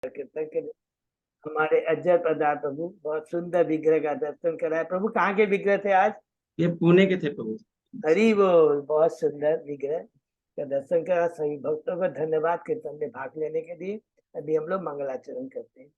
कृतज्ञ हमारे अजय प्रदार प्रभु बहुत सुंदर विग्रह का दर्शन कराए। प्रभु कहाँ के विग्रह थे आज? ये पुणे के थे प्रभु। हरि बोल। बहुत सुंदर विग्रह का दर्शन करा। सभी भक्तों को धन्यवाद कीर्तन में भाग लेने के लिए। अभी हम लोग मंगलाचरण करते हैं।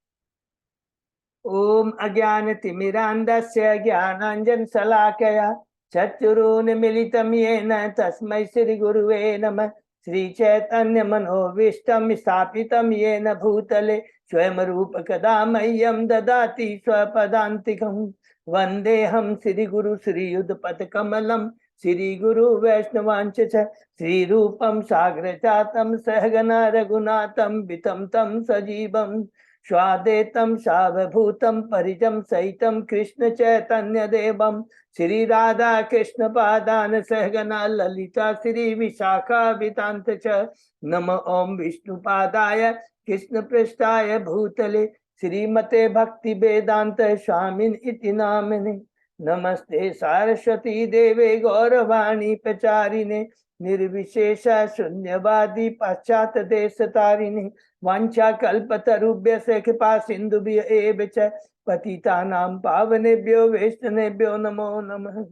ओम अज्ञान तिमिरांधस्य ज्ञानांजन शलाकया चक्षुरुन्मीलितं येन तस्मै श्री गुरुवे नमः। श्री चैतन्य मनोभीष्टं स्थापितं येन भूतले स्वयं रूप कदा मह्यं ददाति स्वपदान्तिकं। वन्देऽहं श्री गुरु श्रीयुतपद कमलं श्री गुरु वैष्णवांच श्री रूपं साग्रजातं सहगना रघुनाथं वितं तं सजीवं स्वादेतं सावभूतं परिजं सहितं कृष्ण चैतन्य देवं श्री राधा कृष्ण पादान सहगना ललिता श्री विशाखा वितांत च। नम ओम विष्णुपादाय कृष्ण पृष्ठाय भूतले श्रीमते भक्ति वेदांत स्वामिन इति नामिने। नमस्ते सारस्वती देवे गौरवाणी प्रचारिणे निर्विशेष शून्यवादी पाश्चात देश तारिणे वांछा कल्पतरुभ्य से कृपा सिंधुभ्य एव च पतितानां पावनेभ्यो वैष्णवेभ्यो नमो नमः।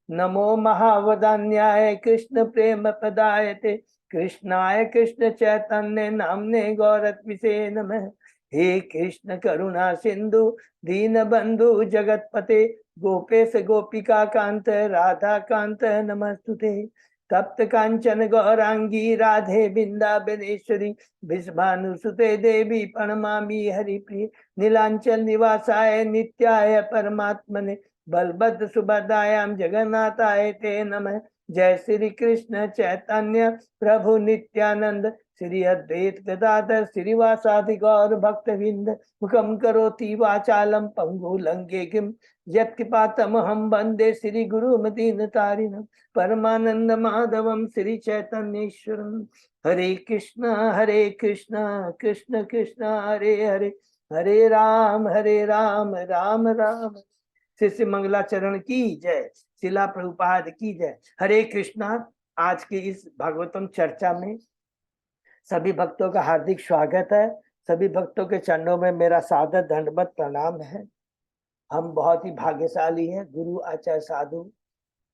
नमो महावदान्याय कृष्ण प्रेम प्रदायते कृष्णाय कृष्ण चैतन्य नामने गौरत्मिषे नमः। हे कृष्ण करुणा सिंधु दीन बंधु जगतपते गोपेश गोपिका कांत राधा कांत नमस्तुते। तप्त कांचन गौरांगी राधे बिंदाबनेश्वरी विषभानुसुते देवी प्रणमामि हरिप्रिय। नीलांचल निवासाय नित्याय परमात्मने बलभद्र सुभद्रायां जगन्नाथाय ते नमः। जय श्री कृष्ण चैतन्य प्रभु नित्यानंद श्री अद्वैत गदाधर श्रीवासादि गौर भक्तविंद। मुखम करोति वाचालम पंगु लंघेगिं यत्कृपातमहं वन्दे श्री गुरुमदीनतारिणं परमानंद माधवम श्री चैतन्येश्वरम। हरे कृष्ण कृष्ण कृष्ण हरे हरे हरे राम राम राम। श्री मंगलाचरण की जय। शिला प्रभुपाद की जय। हरे कृष्णा। आज की इस भागवतम चर्चा में सभी भक्तों का हार्दिक स्वागत है। सभी भक्तों के चरणों में मेरा सादर दंडवत प्रणाम है। हम बहुत ही भाग्यशाली हैं। गुरु आचार्य साधु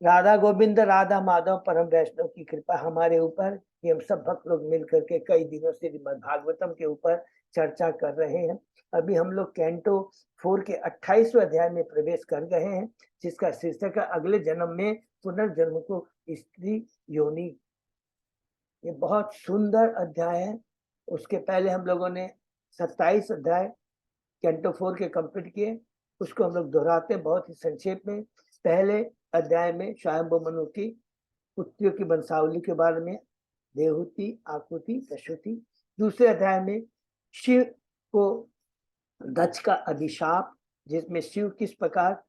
राधा गोविंद राधा माधव परम वैष्णव की कृपा हमारे ऊपर कि हम सब भक्त लोग मिलकर के कई दिनों से श्रीमद् भागवतम के ऊपर चर्चा कर रहे हैं। अभी हम लोग कैंटो 4 के 28वें अध्याय में प्रवेश कर गए हैं, जिसका शीर्षक है अगले जन्म में पुनर्जन्म को स्त्री योनि। ये बहुत सुंदर अध्याय है। उसके पहले हम लोगों ने 27 अध्याय कैंटो 4 के कंप्लीट किए। उसको हम लोग दोहराते हैं बहुत ही संक्षेप में। पहले अध्याय में स्वयंभू मनु की पुत्रियों की वंशावली के बारे में, देवहूति, आकुति, प्रसूति। दूसरे अध्याय में शिव को दक्ष का अभिशाप, जिसमें शिव किस प्रकार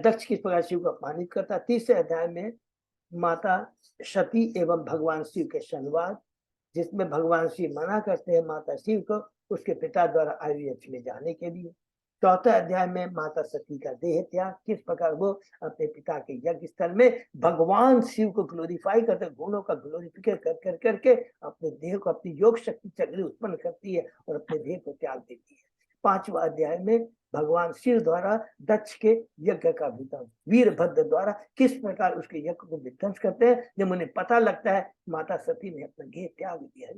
दक्ष किस प्रकार शिव को अपमानित करता। तीसरे अध्याय में माता सती एवं भगवान शिव के संवाद, जिसमें भगवान शिव मना करते हैं माता शिव को उसके पिता द्वारा आयुर्वेद में जाने के लिए। चौथा अध्याय में माता सती का देह त्याग, किस प्रकार वो अपने पिता के यज्ञ स्थल में भगवान शिव को ग्लोरीफाई करते, गुणों का ग्लोरिफिकेशन कर करके अपने देह को अपनी योग शक्ति चक्र उत्पन्न करती है और अपने देह को त्याग देती है। पांचवा अध्याय में भगवान शिव द्वारा दक्ष के यज्ञ का विध्वंस, वीरभद्र द्वारा किस प्रकार उसके यज्ञ को विध्वंस करते हैं जब उन्हें पता लगता है माता सती ने अपना देह त्याग दिया।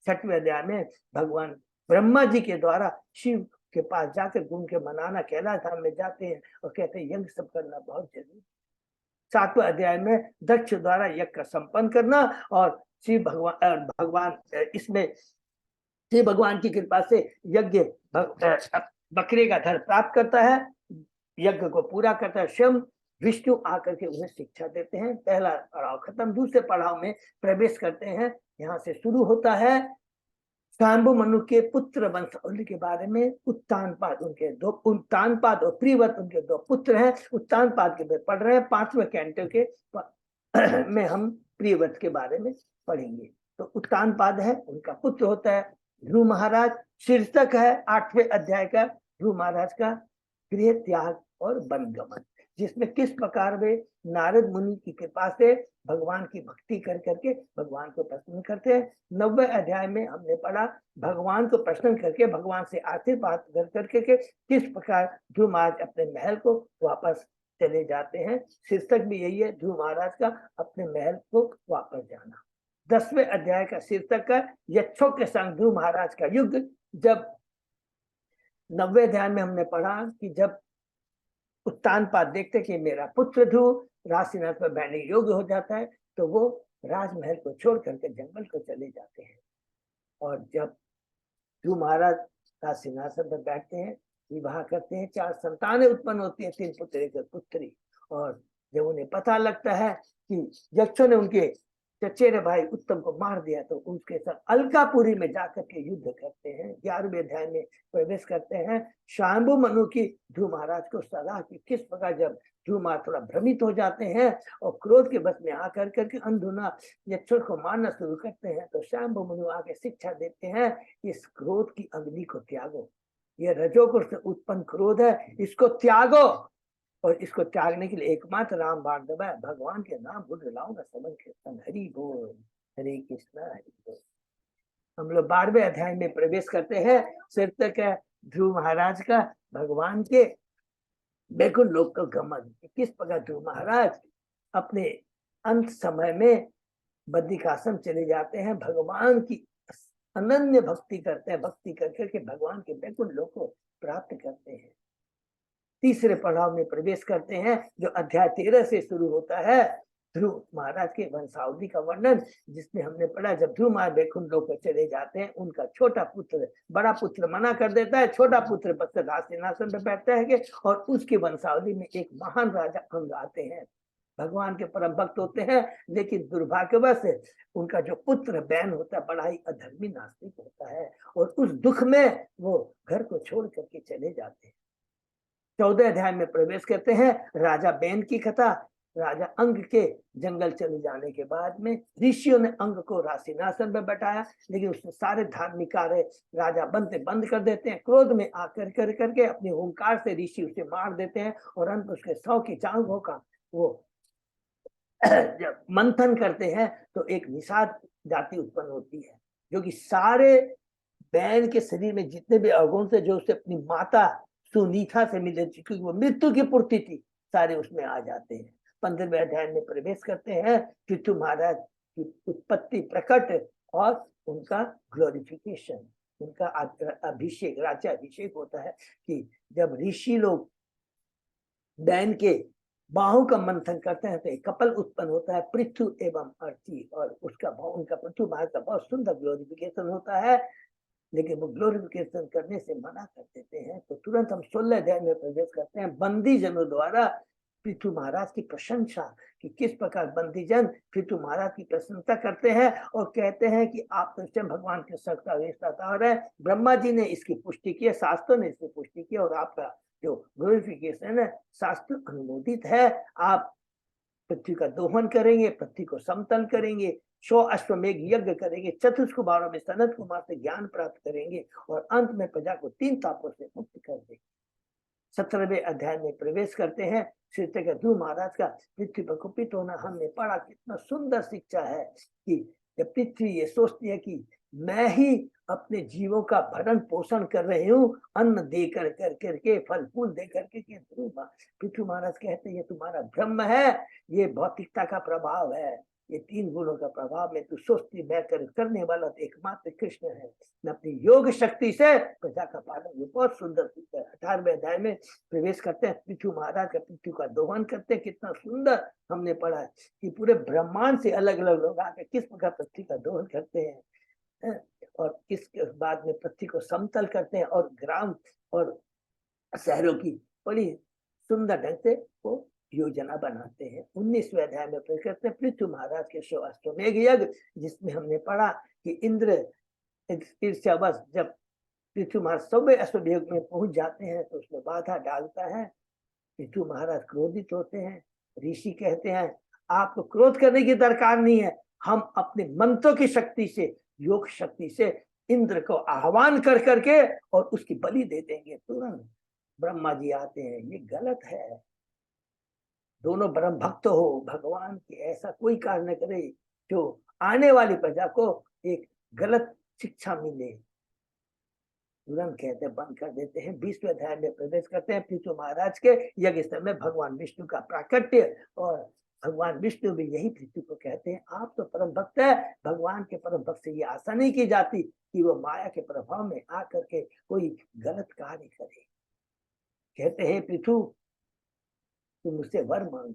छठवें अध्याय में भगवान ब्रह्मा जी के द्वारा शिव के पास जाकर गुण के मनाना, कैलाश धाम में जाते हैं और कहते हैं यज्ञ सब करना बहुत जरूरी। सातवें अध्याय में दक्ष द्वारा यज्ञ का संपन्न करना और शिव भगवान इसमें शिव भगवान की कृपा से यज्ञ बकरे का धड़ प्राप्त करता है, यज्ञ को पूरा करता है। स्वयं विष्णु आकर के उन्हें शिक्षा देते हैं। पहला पड़ाव खत्म, दूसरे पड़ाव में प्रवेश करते हैं। यहाँ से शुरू होता है स्वयंभू मनु के पुत्र वंशावली के बारे में। उत्तानपाद उनके दो, उत्तानपाद और प्रियव्रत उनके दो पुत्र हैं। उत्तानपाद के पढ़ रहे हैं। 5वें कैंटो के में हम प्रियव्रत के बारे में पढ़ेंगे। तो उत्तानपाद है, उनका पुत्र होता है ध्रुव महाराज। शीर्षक है 8वें अध्याय का ध्रुव महाराज का गृह त्याग और वनगमन। जिसमें किस प्रकार वे नारद मुनि की कृपा से भगवान की भक्ति कर करके भगवान को प्रसन्न करते हैं। 90वें अध्याय में हमने पढ़ा भगवान को प्रसन्न करके भगवान से आशीर्वाद कर करके किस प्रकार ध्रुव महाराज अपने महल को वापस चले जाते हैं। शीर्षक भी यही है, ध्रुव महाराज का अपने महल को वापस जाना। 10वें अध्याय का शीर्षक है यक्षों के संग ध्रुव महाराज का युद्ध। जब 90वें अध्याय में हमने पढ़ा कि जब उत्तानपाद देखते कि मेरा पुत्र ध्रुव राजसिंहासन पर बैठने योग्य हो जाता है तो वो राजमहल को छोड़ करके जंगल को चले जाते हैं। और जब ध्रुव महाराज राजसिंहासन पर बैठते हैं, विवाह करते हैं, 4 संतानें उत्पन्न होती है, 3 पुत्र 1 पुत्री। और जब उन्हें पता लगता है कि यक्षों ने उनके चचेरे भाई उत्तम को मार दिया तो उसके साथ अलकापुरी में जाकर के युद्ध करते हैं। 11वें अध्याय में प्रवेश करते हैं। शांभु मनु की ध्रुव महाराज को सलाह की किस प्रकार जब ध्रुव महाराज थोड़ा भ्रमित हो जाते हैं और क्रोध के बस में आकर करके अंधुना यक्षों को मारना शुरू करते हैं तो शांभु मनु आगे शिक्षा देते हैं, इस क्रोध की अग्नि को त्यागो, ये रजोगुण से उत्पन्न क्रोध है, इसको त्यागो। और इसको त्यागने के लिए एकमात्र राम बाण है, भगवान के नाम गुणगान का समन कीर्तन, हरि बोल, हरे कृष्णा हरि बोल। हम लोग 12वें अध्याय में प्रवेश करते हैं। शीर्षक है ध्रुव महाराज का भगवान के बैकुंठ लोक का गमन। किस प्रकार ध्रुव महाराज अपने अंत समय में बद्रिकाश्रम चले जाते हैं, भगवान की अनन्य भक्ति करते हैं, भक्ति करके भगवान के बैकुंठ लोक को प्राप्त करते हैं। तीसरे पड़ाव में प्रवेश करते हैं जो अध्याय 13 से शुरू होता है, ध्रुव महाराज के वंशावली का वर्णन, जिसमें हमने पढ़ा जब ध्रुव महाराज बैकुंठ लोक पर चले जाते हैं, उनका छोटा पुत्र बड़ा पुत्र मना कर देता है, छोटा पुत्र बस राजसिंहासन पर बैठता है और उसकी वंशावली में एक महान राजा अंग आते हैं, भगवान के परम भक्त होते हैं, लेकिन दुर्भाग्यवश उनका जो पुत्र बैन होता है बड़ा ही अधर्मी नास्तिक होता है और उस दुख में वो घर को छोड़ करके चले जाते हैं। 14 अध्याय में प्रवेश करते हैं। राजा बैन की कथा। राजा अंग के जंगल चले जाने के बाद में ऋषियों ने अंग को राजसिंहासन पर बैठाया, लेकिन उसने सारे धार्मिक कार्य राजा बनते बंद कर देते हैं। क्रोध में आकर करके अपने ओंकार से ऋषि उसे मार देते हैं और अंत उसके 100 की जांघों का वो जब मंथन करते हैं तो एक निषाद जाति उत्पन्न होती है, जो कि सारे बैन के शरीर में जितने भी अवगुण थे जो उसे अपनी माता सुनीता से मिले, क्योंकि वो मृत्यु की पूर्ति थी, सारे उसमें आ जाते हैं। 15वें अध्याय में प्रवेश करते हैं। पृथु महाराज की उत्पत्ति प्रकट और उनका ग्लोरिफिकेशन, उनका अभिषेक, राज्य अभिषेक होता है कि जब ऋषि लोग बैन के बाहों का मंथन करते हैं तो एक कपल उत्पन्न होता है, पृथु एवं अर्थी, और उसका उनका पृथु महाराज का बहुत सुंदर ग्लोरिफिकेशन होता है, लेकिन वो ग्लोरिफिकेशन करने से मना कर देते हैं। तो तुरंत हम 16 अध्याय में प्रवेश करते हैं। बंदी जनों द्वारा पृथु महाराज की प्रशंसा, कि किस प्रकार बंदी जन पृथु महाराज की प्रशंसा करते हैं और कहते हैं कि आप तो स्वयं भगवान के सकता वेशतार है। ब्रह्मा जी ने इसकी पुष्टि की है, शास्त्रों ने इसकी पुष्टि की, और आपका जो ग्लोरिफिकेशन है शास्त्र अनुमोदित है। आप पृथ्वी का दोहन करेंगे, पृथ्वी को समतल करेंगे, 100 अश्वमेघ यज्ञ करेंगे, चतुष्कुमारों में सनत कुमार से ज्ञान प्राप्त करेंगे और अंत में प्रजा को 3 तापों से मुक्त कर देंगे। 17वें अध्याय में प्रवेश करते हैं। शीर्षक है ध्रुव महाराज का पृथ्वी पर कुपित होना। हमने पढ़ा कितना सुंदर शिक्षा है कि जब पृथ्वी ये सोचती है कि मैं ही अपने जीवों का भरण पोषण कर रही हूँ, अन्न दे कर करके, फल फूल दे करके, पृथ्वी महाराज कहते हैं ये तुम्हारा भ्रम है, ये भौतिकता का प्रभाव है, ये 3 गुणों का प्रभाव में तू सोचती मैं करने वाला तो एकमात्र कृष्ण है, मैं अपनी योग शक्ति से प्रजा का पालन। ये बहुत सुंदर शिक्षा है। 18वें अध्याय में प्रवेश करते हैं। पृथ्वी महाराज का पृथ्वी का दोहन करते हैं। कितना सुंदर हमने पढ़ा है कि पूरे ब्रह्मांड से अलग अलग लोग आकर किस प्रकार पृथ्वी का दोहन करते हैं और किसके बाद में पृथ्वी को समतल करते हैं और ग्राम और शहरों की बड़ी सुंदर ढंग से वो योजना बनाते हैं। 19वें अध्याय में प्रवेश करते हैं। पृथ्वी महाराज के 100 अश्वमेघ यज्ञ, जिसमें हमने पढ़ा कि इंद्र ईर्ष्यावश जब पृथ्वी महाराज 100वें अश्वमेघ में पहुंच जाते हैं तो उसमें बाधा डालता है। पृथ्वी महाराज क्रोधित होते हैं। ऋषि कहते हैं आपको क्रोध करने की दरकार नहीं है, हम अपने मंत्रों की शक्ति से, योग शक्ति से इंद्र को आह्वान कर करके और उसकी बलि दे देंगे। तुरंत ब्रह्मा जी आते हैं, ये गलत है, दोनों ब्रह्म भक्त हो, भगवान की ऐसा कोई कार्य न करे जो आने वाली प्रजा को एक गलत शिक्षा मिले। तुरंत कहते बंद कर देते हैं। 20वें अध्याय में प्रवेश करते हैं। पृथु महाराज के यज्ञ स्थल में भगवान विष्णु का प्राकट्य, और भगवान विष्णु भी यही पृथु को कहते हैं, आप तो परम भक्त है। भगवान के परम भक्त से ये आशा नहीं की जाती कि वो माया के प्रभाव में आकर के कोई गलत कार्य करे। कहते हैं पृथु तुम मुझसे वर मांगो।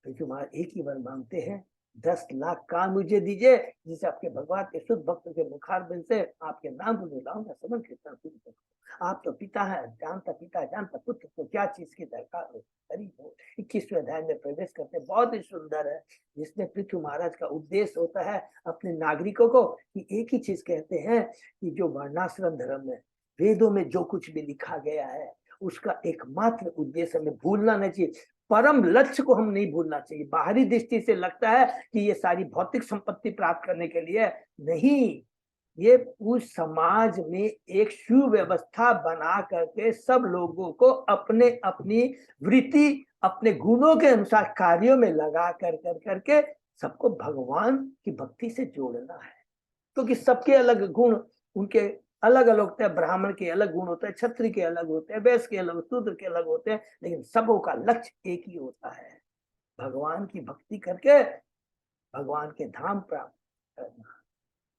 पृथु महाराज एक ही वर मांगते हैं, 10 लाख कान मुझे दीजिए, जिसे आपके भगवान के शुद्ध भक्त के मुखारबिंद से आपके नाम को लाऊंगा, समझ कीर्तन शुरू करूं। आप तो पिता है, जानता पिता जानता पुत्र को क्या चीज की दरकार हो। हरि बोल। 21वें अध्याय में प्रवेश करते, बहुत ही सुंदर है, जिसमें पृथु महाराज का उपदेश होता है अपने नागरिकों को कि एक ही चीज कहते हैं कि जो वर्णाश्रम धर्म में वेदों में जो कुछ भी लिखा गया है उसका एकमात्र उद्देश्य हमें भूलना नहीं चाहिए। परम लक्ष्य को हम नहीं भूलना चाहिए। बाहरी दृष्टि से लगता है कि ये सारी भौतिक संपत्ति प्राप्त करने के लिए नहीं, ये उस समाज में एक सुव्यवस्था बना करके सब लोगों को अपने अपनी वृत्ति अपने गुणों के अनुसार कार्यों में लगा करके सबको भगवान की भक्ति से जोड़ना है। क्योंकि सबके अलग गुण, उनके अलग अलग होते हैं। ब्राह्मण के अलग गुण होते हैं, क्षत्रिय के अलग होते हैं, वैश्य के अलग, शूद्र के अलग होते हैं, लेकिन सबों का लक्ष्य एक ही होता है, भगवान की भक्ति करके भगवान के धाम प्राप्त करना।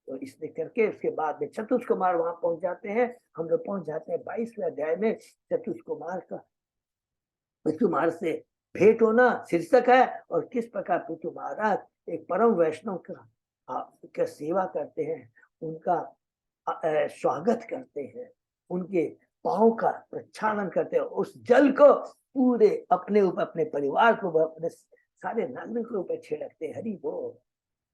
तो इसने करके उसके बाद में चतुष्कुमार वहां पहुंच जाते हैं। हम लोग पहुंच जाते हैं 22वें अध्याय में। चतुष्कुमार का पृथु महाराज से भेंट होना शीर्षक है, और किस प्रकार पृथु महाराज एक परम वैष्णव का सेवा करते हैं, उनका स्वागत करते हैं, उनके पांव का प्रक्षालन करते हैं, उस जल को पूरे अपने ऊपर, अपने परिवार को, अपने सारे नागरिकों के ऊपर छिड़कते हैं। हरि बोल।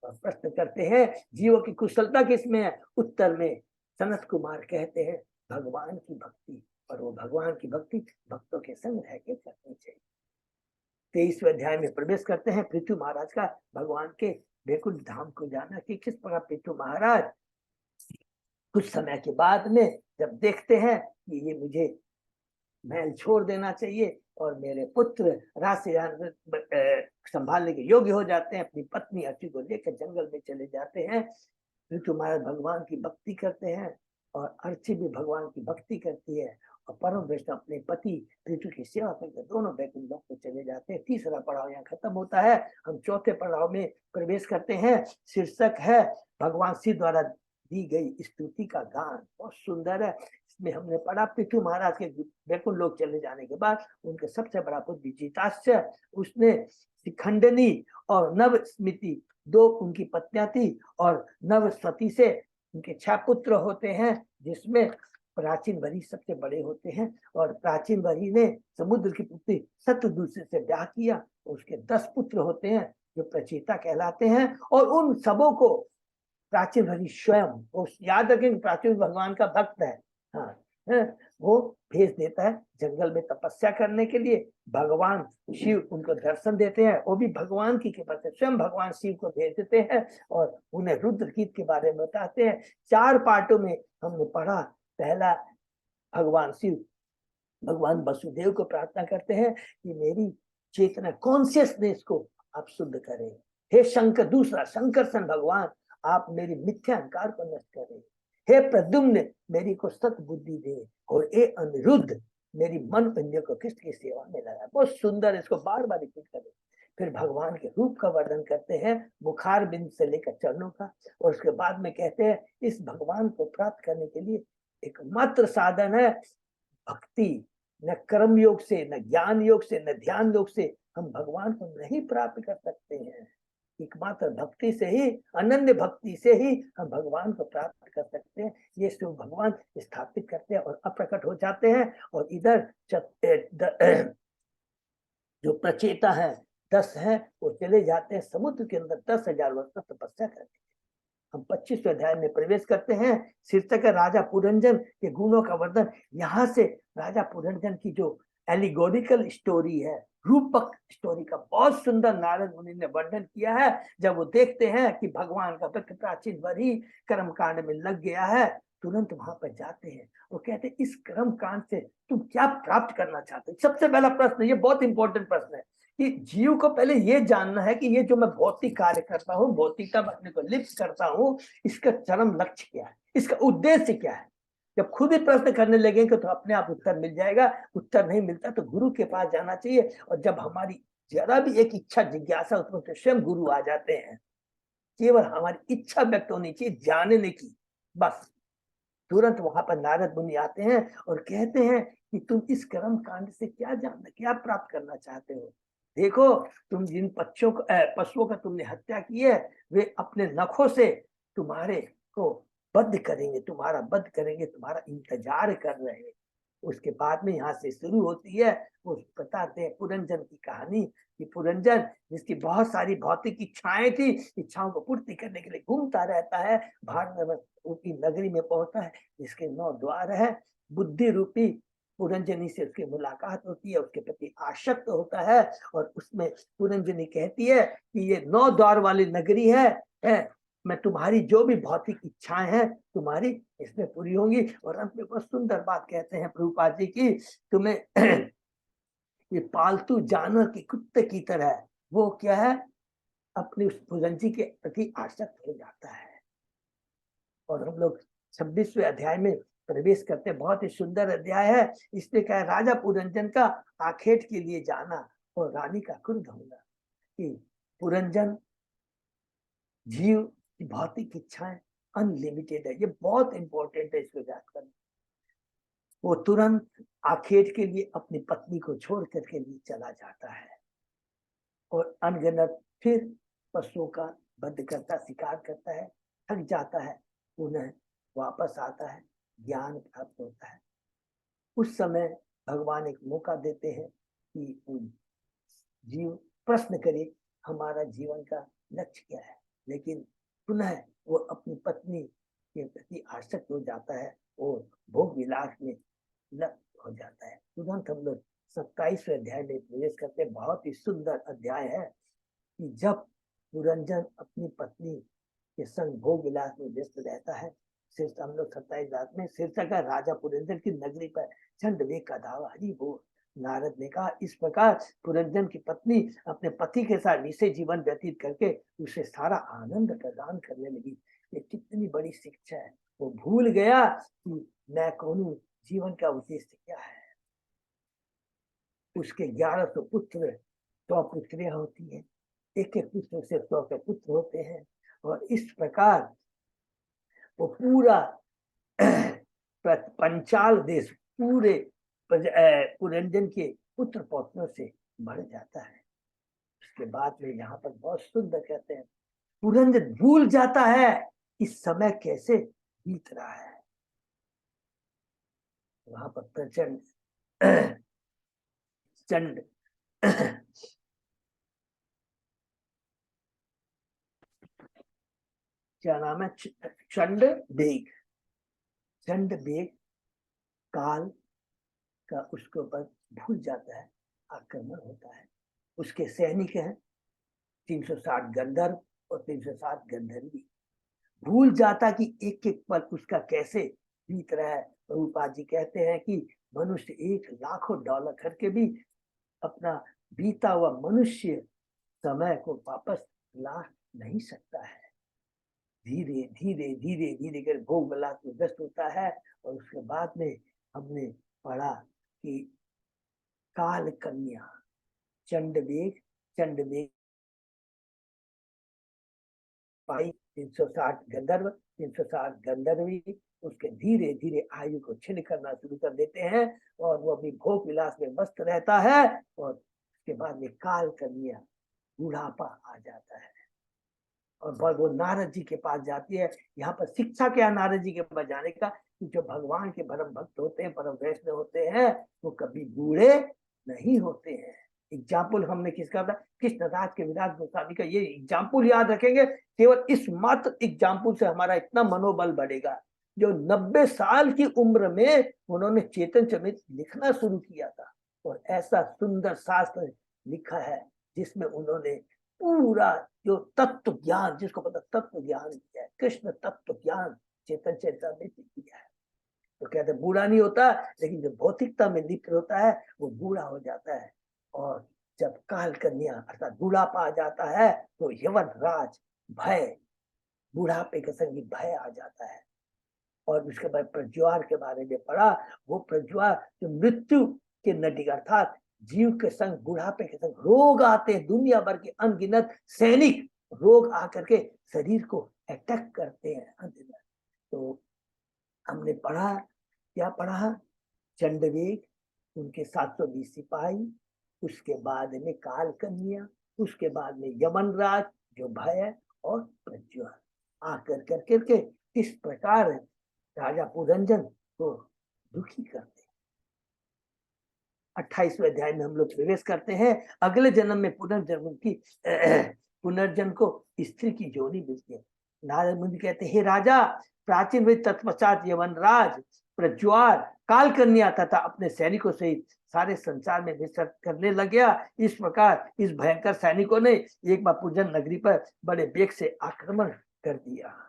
प्रश्न करते हैं जीवों की कुशलता किसमें है? उत्तर में सनत कुमार कहते हैं भगवान की भक्ति, और वो भगवान की भक्ति भक्तों के संग रह के करनी चाहिए। 23वें अध्याय में प्रवेश करते हैं। पृथु महाराज का भगवान के वैकुंठ धाम को जाना कि किस प्रकार पृथु महाराज कुछ समय के बाद में जब देखते हैं कि ये मुझे महल छोड़ देना चाहिए और मेरे पुत्र राज्य संभालने के योग्य हो जाते हैं, अपनी पत्नी अर्ची को लेकर जंगल में चले जाते हैं। पृथु महाराज भगवान की भक्ति करते हैं और अर्ची भी भगवान की भक्ति करती है, और परम वैष्णव अपने पति पृथु की सेवा करके दोनों वैकुंठ लोक को चले जाते हैं। तीसरा पड़ाव यहाँ खत्म होता है। हम चौथे पड़ाव में प्रवेश करते हैं। शीर्षक है भगवान शिव द्वारा दी गई स्तुति का गान। बहुत सुंदर है। इसमें हमने पढ़ा पृथु महाराज के वैकुंठ लोक चले जाने के बाद उनके सबसे बड़ा पुत्र विजिताश्य, उसने शिखंडनी और नव स्मृति दो उनकी पत्नियां थी, और नव स्वती से उनके 6 पुत्र होते हैं, जिसमें प्राचीन वरी सबसे बड़े होते हैं। और प्राचीन वरी ने समुद्र की पुत्री शतदूषण से ब्याह किया। उसके 10 पुत्र होते हैं जो प्रचेता कहलाते हैं, और उन सबों को प्राचीन वरी स्वयं, वो याद रखें प्राचीन भगवान का भक्त है, हाँ है, वो भेज देता है जंगल में तपस्या करने के लिए। भगवान शिव उनको दर्शन देते हैं, वो भी भगवान की कृपा से स्वयं भगवान शिव को भेज देते हैं और उन्हें रुद्र गीत के बारे में बताते हैं। 4 पार्टों में हमने पढ़ा। पहला, भगवान शिव भगवान वसुदेव को प्रार्थना करते हैं कि मेरी चेतना कॉन्शियसनेस को आप शुद्ध करें, हे शंकर। दूसरा, शंकरसन भगवान आप मेरी मिथ्या अहंकार को नष्ट करें। हे प्रद्युम्न मेरी को सत बुद्धि दे, और हे अनिरुद्ध मेरी मन इंद्रियों को कृष्ण की सेवा में लगा। बहुत सुंदर, इसको बार बार रिपीट करें। फिर भगवान के रूप का वर्णन करते हैं, मुखार बिंद से लेकर चरणों का, और उसके बाद में कहते हैं इस भगवान को प्राप्त करने के लिए एकमात्र साधन है भक्ति। न कर्म योग से, न ज्ञान योग से, न ध्यान योग से हम भगवान को नहीं प्राप्त कर सकते हैं। एकमात्र भक्ति से ही, अनन्य भक्ति से ही हम भगवान को प्राप्त कर सकते हैं। ये शिव भगवान स्थापित करते हैं और अप्रकट हो जाते हैं। और इधर जो प्रचेता है 10 हैं, वो चले जाते हैं समुद्र के अंदर 10,000 वर्ष तक तपस्या करते हैं। हम 25वें अध्याय में प्रवेश करते हैं। शीर्षक है राजा पुरंजन के गुणों का वर्णन। यहाँ से राजा पुरंजन की जो एलिगोरिकल स्टोरी है, रूपक स्टोरी का बहुत सुंदर नारद मुनि ने वर्णन किया है। जब वो देखते हैं कि भगवान का भक्त प्राचीन वरी कर्म कांड में लग गया है, तुरंत वहां पर जाते हैं। वो कहते हैं इस कर्म कांड से तुम क्या प्राप्त करना चाहते हो? सबसे पहला प्रश्न, ये बहुत इंपॉर्टेंट प्रश्न है कि जीव को पहले ये जानना है कि ये जो मैं भौतिक कार्य करता हूँ, भौतिकता में अपने को लिप्त करता हूँ, इसका चरम लक्ष्य क्या है, इसका उद्देश्य क्या है। जब खुद ही प्रश्न करने लगेंगे तो अपने आप उत्तर मिल जाएगा। उत्तर नहीं मिलता तो गुरु के पास जाना चाहिए। और जब हमारी जरा भी एक इच्छा जिज्ञासा उत्पन्न तो स्वयं गुरु आ जाते हैं। केवल हमारी इच्छा व्यक्त होनी चाहिए जानने की, बस तुरंत वहां पर नारद मुनि आते हैं और कहते हैं कि तुम इस कर्म कांड से क्या जानना, क्या प्राप्त करना चाहते हो। देखो, तुम जिन पशुओं का तुमने हत्या की है, वे अपने नखों से तुम्हारे को बद्ध करेंगे, तुम्हारा वध करेंगे, तुम्हारा इंतजार कर रहे हैं। उसके बाद में यहाँ से शुरू होती है, वो बताते हैं पुरंजन की कहानी कि पुरंजन जिसकी बहुत सारी भौतिक इच्छाएं थी, इच्छाओं को पूर्ति करने के लिए घूमता रहता है, भारत की नगरी में पहुंचता है जिसके 9 द्वार है। बुद्धि रूपी पुरंजनी से उसकी मुलाकात होती है, उसके प्रति आसक्त होता है और उसमें पुरंजनी कहती है कि ये 9 द्वार वाली नगरी है, मैं तुम्हारी जो भी भौतिक इच्छाएं हैं तुम्हारी इसमें पूरी होंगी। और अंत में बहुत सुंदर बात कहते हैं प्रभुपाद जी की, तुम्हें ये पालतू जानवर की कुत्ते की तरह वो क्या है, अपनी उस पुरंजी के प्रति आसक्त हो जाता है। और हम लोग 26वें अध्याय में प्रवेश करते हैं। बहुत ही सुंदर अध्याय है। इसमें क्या है, राजा पुरंजन का आखेट के लिए जाना और रानी का क्रुद्ध होना। कि पुरंजन जीव की भौतिक इच्छाएं अनलिमिटेड है, ये बहुत इंपॉर्टेंट है इसको याद करना। वो तुरंत आखेट के लिए अपनी पत्नी को छोड़ करके लिए चला जाता है और अनगिनत फिर पशुओं का वध करता, शिकार करता है, थक जाता है, पुनः वापस आता है, ज्ञान प्राप्त होता है। उस समय भगवान एक मौका देते हैं कि जीव प्रश्न करे हमारा जीवन का लक्ष्य क्या है। लेकिन पुनः वो अपनी पत्नी के प्रति आसक्त हो जाता है और भोग विलास में लग हो जाता है। तुरंत हम लोग 27वें अध्याय में प्रवेश करते हैं। बहुत ही सुंदर अध्याय है कि जब पुरंजन अपनी पत्नी के संग भोग विलास में व्यस्त रहता है, हम लोग 27 में शीर्षक है राजा पुरंजन की नगरी पर चंड वेग का धावा। हरि बोल। नारद ने कहा, इस प्रकार पुरंजन की पत्नी अपने पति के साथ निश्चय जीवन व्यतीत करके उसे सारा आनंद प्रदान करने लगी। ये कितनी बड़ी शिक्षा है। वो भूल गया कि मैं कौन हूँ, जीवन का उद्देश्य क्या है। उसके 1100 पुत्र, 100 पुत्रियां होती हैं, एक एक पुत्र से 100 के पुत्र होते हैं। और इस प्रकार वो पूरा पंचाल देश पूरे पुरंजन के पुत्र पौत्रों से भर जाता है। उसके बाद में यहाँ पर बहुत सुंदर कहते हैं, पुरंजन भूल जाता है कि समय कैसे बीत रहा है। वहां पर प्रचंड चंड क्या नाम है, चंड बेग। चंड बेग काल का उसके ऊपर भूल जाता है, आक्रमण होता है। उसके सैनिक हैं 360 गंधर्व और 360 गंधर्वी। भूल जाता कि एक एक पल उसका कैसे बीत रहा है। प्रभुपाद जी कहते हैं कि मनुष्य 1 लाखों डॉलर करके भी अपना बीता हुआ मनुष्य समय को वापस ला नहीं सकता है। धीरे धीरे धीरे धीरे कर भोग विलास में व्यस्त होता है। और उसके बाद में हमने पढ़ा कि काल कन्या चंडवेग 360 गंधर्व 360 गंधर्वी उसके धीरे धीरे आयु को क्षीण करना शुरू कर देते हैं और वो अपनी भोग विलास में मस्त रहता है। और उसके बाद में काल कन्या बुढ़ापा आ जाता है और वो नारद जी के पास जाती है। यहाँ पर शिक्षा क्या नारद जी के पास जाने का, कि जो भगवान के परम भक्त होते हैं, परम वैष्णव होते हैं, वो कभी बूढ़े नहीं होते हैं। एग्जाम्पल हमने किसका था, कृष्णदास के विराट गोस्वामी का। ये एग्जाम्पल याद रखेंगे, केवल इस मात्र एग्जाम्पल से हमारा इतना मनोबल बढ़ेगा। जो 90 साल की उम्र में उन्होंने चेतन चरित लिखना शुरू किया था और ऐसा सुंदर शास्त्र लिखा है जिसमें उन्होंने पूरा जो तत्व ज्ञान, जिसको पता तत्व ज्ञान किया है, कृष्ण तत्व ज्ञान चेतन चरितामृत किया है। तो कहते बूढ़ा नहीं होता, लेकिन जो भौतिकता में लिप्त होता है वो बूढ़ा हो जाता है। और जब काल कन्या अर्थात बुढ़ापा आ जाता है तो यवन राज भय, बुढ़ापे के संग भय आ जाता है। और उसके बाद प्रज्वार के बारे में पढ़ा, वो प्रज्वार जो मृत्यु के नडी अर्थात जीव के संग बुढ़ापे के संग रोग आते हैं, दुनिया भर के अनगिनत सैनिक रोग आकर के शरीर को अटैक करते हैं अंत में। तो हमने पढ़ा, क्या पढ़ा? चंडवेग, उनके 720 सिपाही, उसके बाद में काल कन्या, उसके बाद में यमनराज जो भय और प्रज्वल आकर करके इस प्रकार राजा पुरंजन को दुखी करते। 28वें अध्याय में हम लोग प्रवेश करते हैं। अगले जन्म में पुनर्जन्म को स्त्री की जोड़ी मिलती है। नारद मुनि कहते हे राजा, प्राचीन वेद तत्पश्चात यवनराज प्रज्वार काल कन्या तथा अपने सैनिकों से सारे संसार में विचरण करने लग गया। इस प्रकार इस भयंकर सैनिकों ने एक बार पुरंजन नगरी पर बड़े वेग से आक्रमण कर दिया।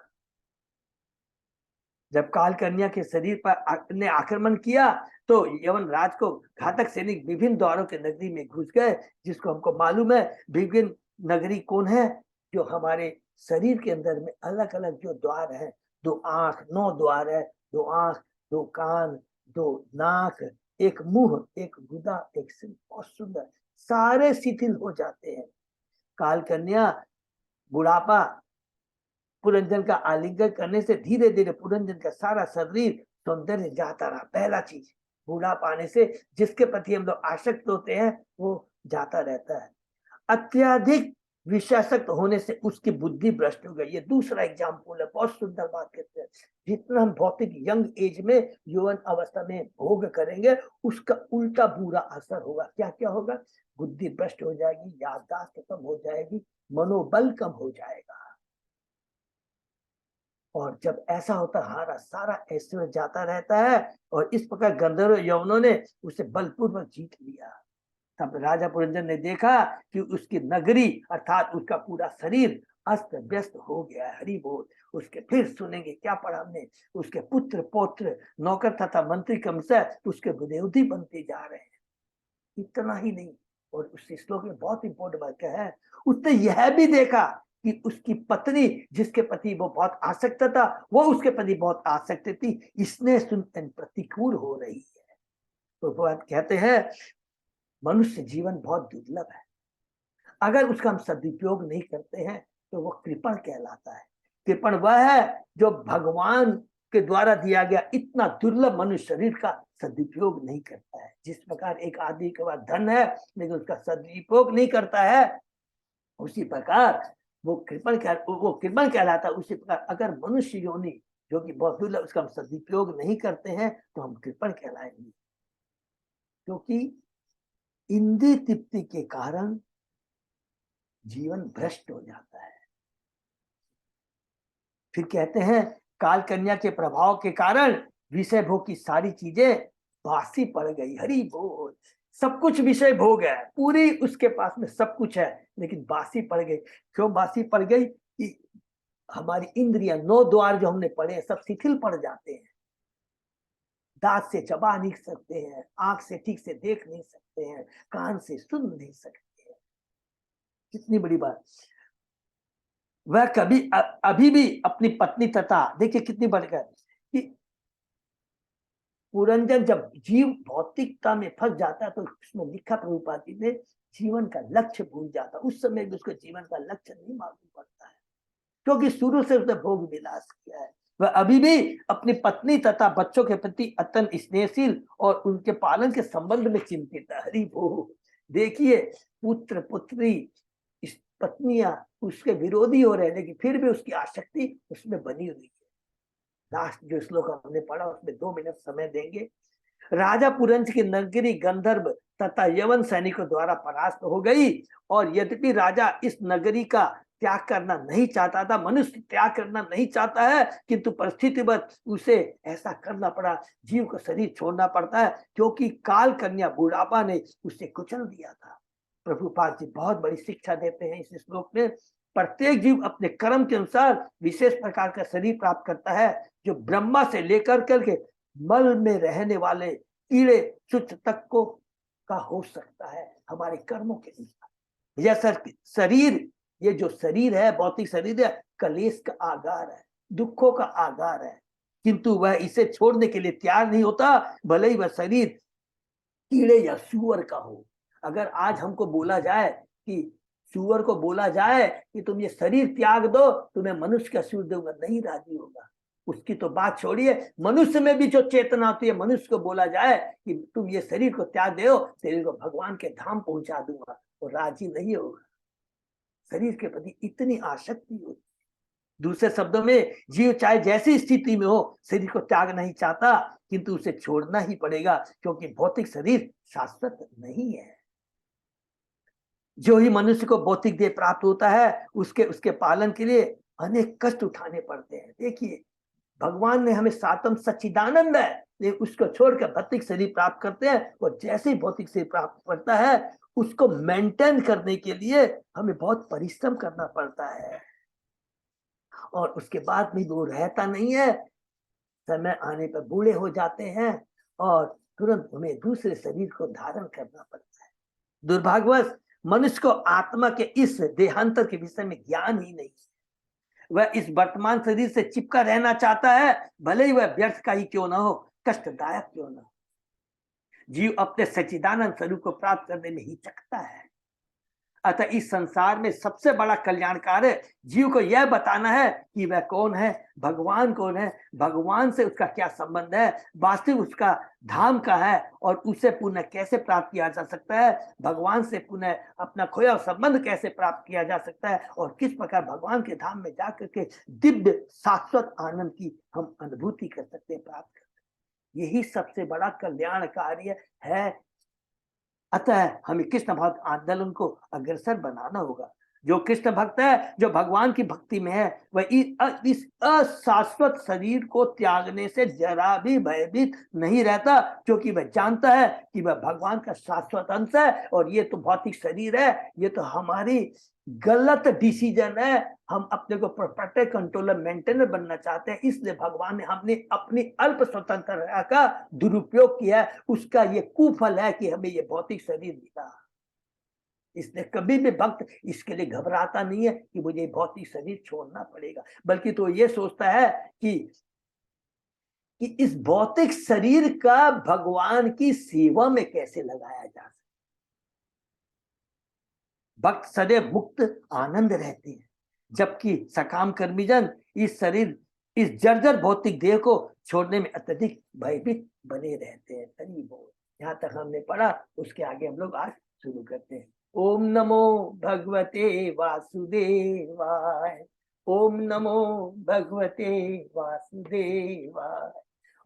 जब काल कन्या के शरीर पर ने आक्रमण किया तो यवन राज को घातक सैनिक विभिन्न द्वारों के नगरी में घुस गए, जिसको हमको मालूम है विभिन्न नगरी कौन है, जो हमारे शरीर के अंदर में अलग अलग जो द्वार है, 2 आंख, 9 द्वार है, 2 आंख, 2 कान, 2 नाक, 1 मुंह, 1 गुदा, 1 सिर, बहुत सुंदर, सारे शिथिल हो जाते हैं। काल कन्या बुढ़ापा पुरंजन का आलिंगन करने से धीरे धीरे पुरंजन का सारा शरीर सौंदर्य जाता रहा। पहला चीज, बुढ़ापा आने से जिसके प्रति हम लोग आसक्त होते हैं वो जाता रहता है। अत्यधिक विषयासक्त होने से उसकी बुद्धि भ्रष्ट हो गई। ये दूसरा एग्जाम्पल है, बहुत सुंदर बात कहते हैं। जितना हम भौतिक यंग एज में यौवन अवस्था में भोग करेंगे उसका उल्टा बुरा असर होगा। क्या क्या होगा? बुद्धि भ्रष्ट हो जाएगी, याददाश्त कम हो जाएगी, मनोबल कम हो जाएगा। और जब ऐसा होता है हमारा सारा ऐश्वर्य जाता रहता है। और इस प्रकार गंधर्व यवनों ने उसे बलपूर्वक जीत लिया। तब राजा पुरंजन ने देखा कि उसकी नगरी अर्थात उसका पूरा शरीर अस्त व्यस्त हो गया है। हरि बोल। उसके फिर सुनेंगे क्या पढ़ा हमने, उसके पुत्र पौत्र नौकर तथा मंत्री क्रमशः उसके विरोधी बनते जा रहे हैं। इतना ही नहीं, और उस श्लोक में बहुत इंपॉर्टेंट बात क्या है, उसने यह भी देखा कि उसकी पत्नी जिसके प्रति वो बहुत आसक्त था वो उसके प्रति बहुत आसक्त थी, इसने सुनकर प्रतिकूल हो रही है। तो बात कहते हैं मनुष्य जीवन बहुत दुर्लभ है। अगर उसका हम सदुपयोग नहीं करते हैं तो वो कृपण कहलाता है। कृपण वह है जो भगवान के द्वारा दिया गया इतना दुर्लभ मनुष्य शरीर का सदुपयोग नहीं करता है। जिस प्रकार एक आदमी के पास धन है लेकिन उसका सदुपयोग नहीं करता है, उसी प्रकार वो कृपण कहलाता है। उसी प्रकार अगर मनुष्य योनि जो कि बहुत दुर्लभ उसका हम सदुपयोग नहीं करते हैं तो हम कृपण कहलाएंगे। क्योंकि इंद्रिय तृप्ति के कारण जीवन भ्रष्ट हो जाता है। फिर कहते हैं काल कन्या के प्रभाव के कारण विषय भोग की सारी चीजें बासी पड़ गई। हरि बोल। सब कुछ विषय भोग है, पूरी उसके पास में सब कुछ है, लेकिन बासी पड़ गई। क्यों बासी पड़ गई? कि हमारी इंद्रियां 9 द्वार जो हमने पढ़े सब शिथिल पड़ जाते हैं। दांत से चबा नहीं सकते हैं, आंख से ठीक से देख नहीं सकते हैं, कान से सुन नहीं सकते हैं। कितनी बड़ी बात। वह कभी अभी भी अपनी पत्नी तथा, देखिए कितनी बढ़कर कि पुरंजन जब जीव भौतिकता में फंस जाता है तो उसमें लिखा प्रभुपाद जी ने जीवन का लक्ष्य भूल जाता। उस समय भी उसको जीवन का लक्ष्य नहीं मालूम पड़ता है, क्योंकि शुरू से उसने भोग विलास किया है। वह अभी भी अपनी पत्नी तथा बच्चों के प्रति अत्यंत स्नेहशील और उनके पालन के संबंध में चिंतित है। हरि बोल। देखिए पुत्र पुत्री पत्नियां उसके विरोधी हो रहे हैं, लेकिन फिर भी उसकी आसक्ति उसमें बनी हुई है। लास्ट जो श्लोक हमने पढ़ा उसमें 2 मिनट समय देंगे। राजा पुरंज की नगरी गंधर्व तथा यवन सैनिकों द्वारा परास्त हो गई। और यद्यपि राजा इस नगरी का त्याग करना नहीं चाहता था, मनुष्य त्याग करना नहीं चाहता है, किंतु परिस्थितिवश उसे ऐसा करना पड़ा। जीव का शरीर छोड़ना पड़ता है क्योंकि काल कन्या बुढ़ापा ने उसे कुचल दिया था। प्रभुपाद जी बहुत बड़ी शिक्षा देते हैं इस श्लोक में। प्रत्येक जीव अपने कर्म के अनुसार विशेष प्रकार का शरीर प्राप्त करता है, जो ब्रह्मा से लेकर करके मल में रहने वाले कीड़े चुच्च तक को का हो सकता है हमारे कर्मों के अनुसार। यह शरीर, ये जो शरीर है, भौतिक शरीर है, कलेश का आगार है, दुखों का आगार है, किंतु वह इसे छोड़ने के लिए तैयार नहीं होता, भले ही वह शरीर कीड़े या सुअर का हो। अगर आज हमको बोला जाए कि सुअर को बोला जाए कि तुम ये शरीर त्याग दो, तुम्हें मनुष्य का शरीर दूंगा, नहीं राजी होगा। उसकी तो बात छोड़िए, मनुष्य में भी जो चेतना होती है, मनुष्य को बोला जाए कि तुम ये शरीर को त्याग दो, शरीर को भगवान के धाम पहुंचा दूंगा, वो राजी नहीं होगा। शरीर के प्रति इतनी आसक्ति होती। दूसरे शब्दों में, जीव चाहे जैसी स्थिति में हो, शरीर को त्याग नहीं चाहता, किंतु उसे छोड़ना ही पड़ेगा, क्योंकि भौतिक शरीर शाश्वत नहीं है। जो ही मनुष्य को भौतिक देह प्राप्त होता है, उसके पालन के लिए अनेक कष्ट उठाने पड़ते हैं। देखिए, भगवान ने हमें सातम सच्चिदानंद है, लेकिन उसको छोड़कर भौतिक शरीर प्राप्त करते हैं, और जैसे ही भौतिक शरीर प्राप्त करता है, उसको मेंटेन करने के लिए हमें बहुत परिश्रम करना पड़ता है, और उसके बाद भी वो रहता नहीं है। समय आने पर बूढ़े हो जाते हैं और तुरंत हमें दूसरे शरीर को धारण करना पड़ता है। दुर्भाग्यवश मनुष्य को आत्मा के इस देहांतर के विषय में ज्ञान ही नहीं है। वह इस वर्तमान शरीर से चिपका रहना चाहता है, भले ही वह व्यर्थ का ही क्यों ना हो, कष्टदायक क्यों ना हो। जीव अपने सच्चिदानंद स्वरूप को प्राप्त करने में ही चकता है। अतः इस संसार में सबसे बड़ा कल्याण कार्य जीव को यह बताना है कि वह कौन है, भगवान कौन है, भगवान से उसका क्या संबंध है, वास्तविक उसका धाम का है, और उसे पुनः कैसे प्राप्त किया जा सकता है, भगवान से पुनः अपना खोया संबंध कैसे प्राप्त किया जा सकता है, और किस प्रकार भगवान के धाम में जाकर के दिव्य शाश्वत आनंद की हम अनुभूति कर सकते हैं, प्राप्त कर सकते हैं। यही सबसे बड़ा कल्याण कार्य है। अतः हमें कृष्ण भक्त आंदोलन को अग्रसर बनाना होगा। जो कृष्ण भक्त है, जो भगवान की भक्ति में है, वह इस अशाश्वत शरीर को त्यागने से जरा भी भयभीत नहीं रहता, क्योंकि वह जानता है कि वह भगवान का शाश्वत अंश है, और ये तो भौतिक शरीर है, ये तो हमारी गलत डिसीजन है। हम अपने को प्रोटेक्टर, कंट्रोलर, मेंटेनर बनना चाहते हैं, इसलिए भगवान ने हमने अपनी अल्प स्वतंत्रता का दुरुपयोग किया है। उसका ये कुफल है कि हमें ये भौतिक शरीर मिला। इसलिए कभी भी भक्त इसके लिए घबराता नहीं है कि मुझे भौतिक शरीर छोड़ना पड़ेगा, बल्कि तो ये सोचता है कि इस भौतिक शरीर का भगवान की सेवा में कैसे लगाया जा सकता। भक्त सदैव मुक्त आनंद रहते हैं, जबकि सकाम कर्मीजन इस शरीर, इस जर्जर भौतिक देह को छोड़ने में अत्यधिक भयभीत बने रहते हैं। तनी बोल, यहाँ तक हमने पढ़ा, उसके आगे हम लोग आज शुरू करते हैं। ओम नमो भगवते वासुदेवाय, ओम नमो भगवते वासुदेवाय,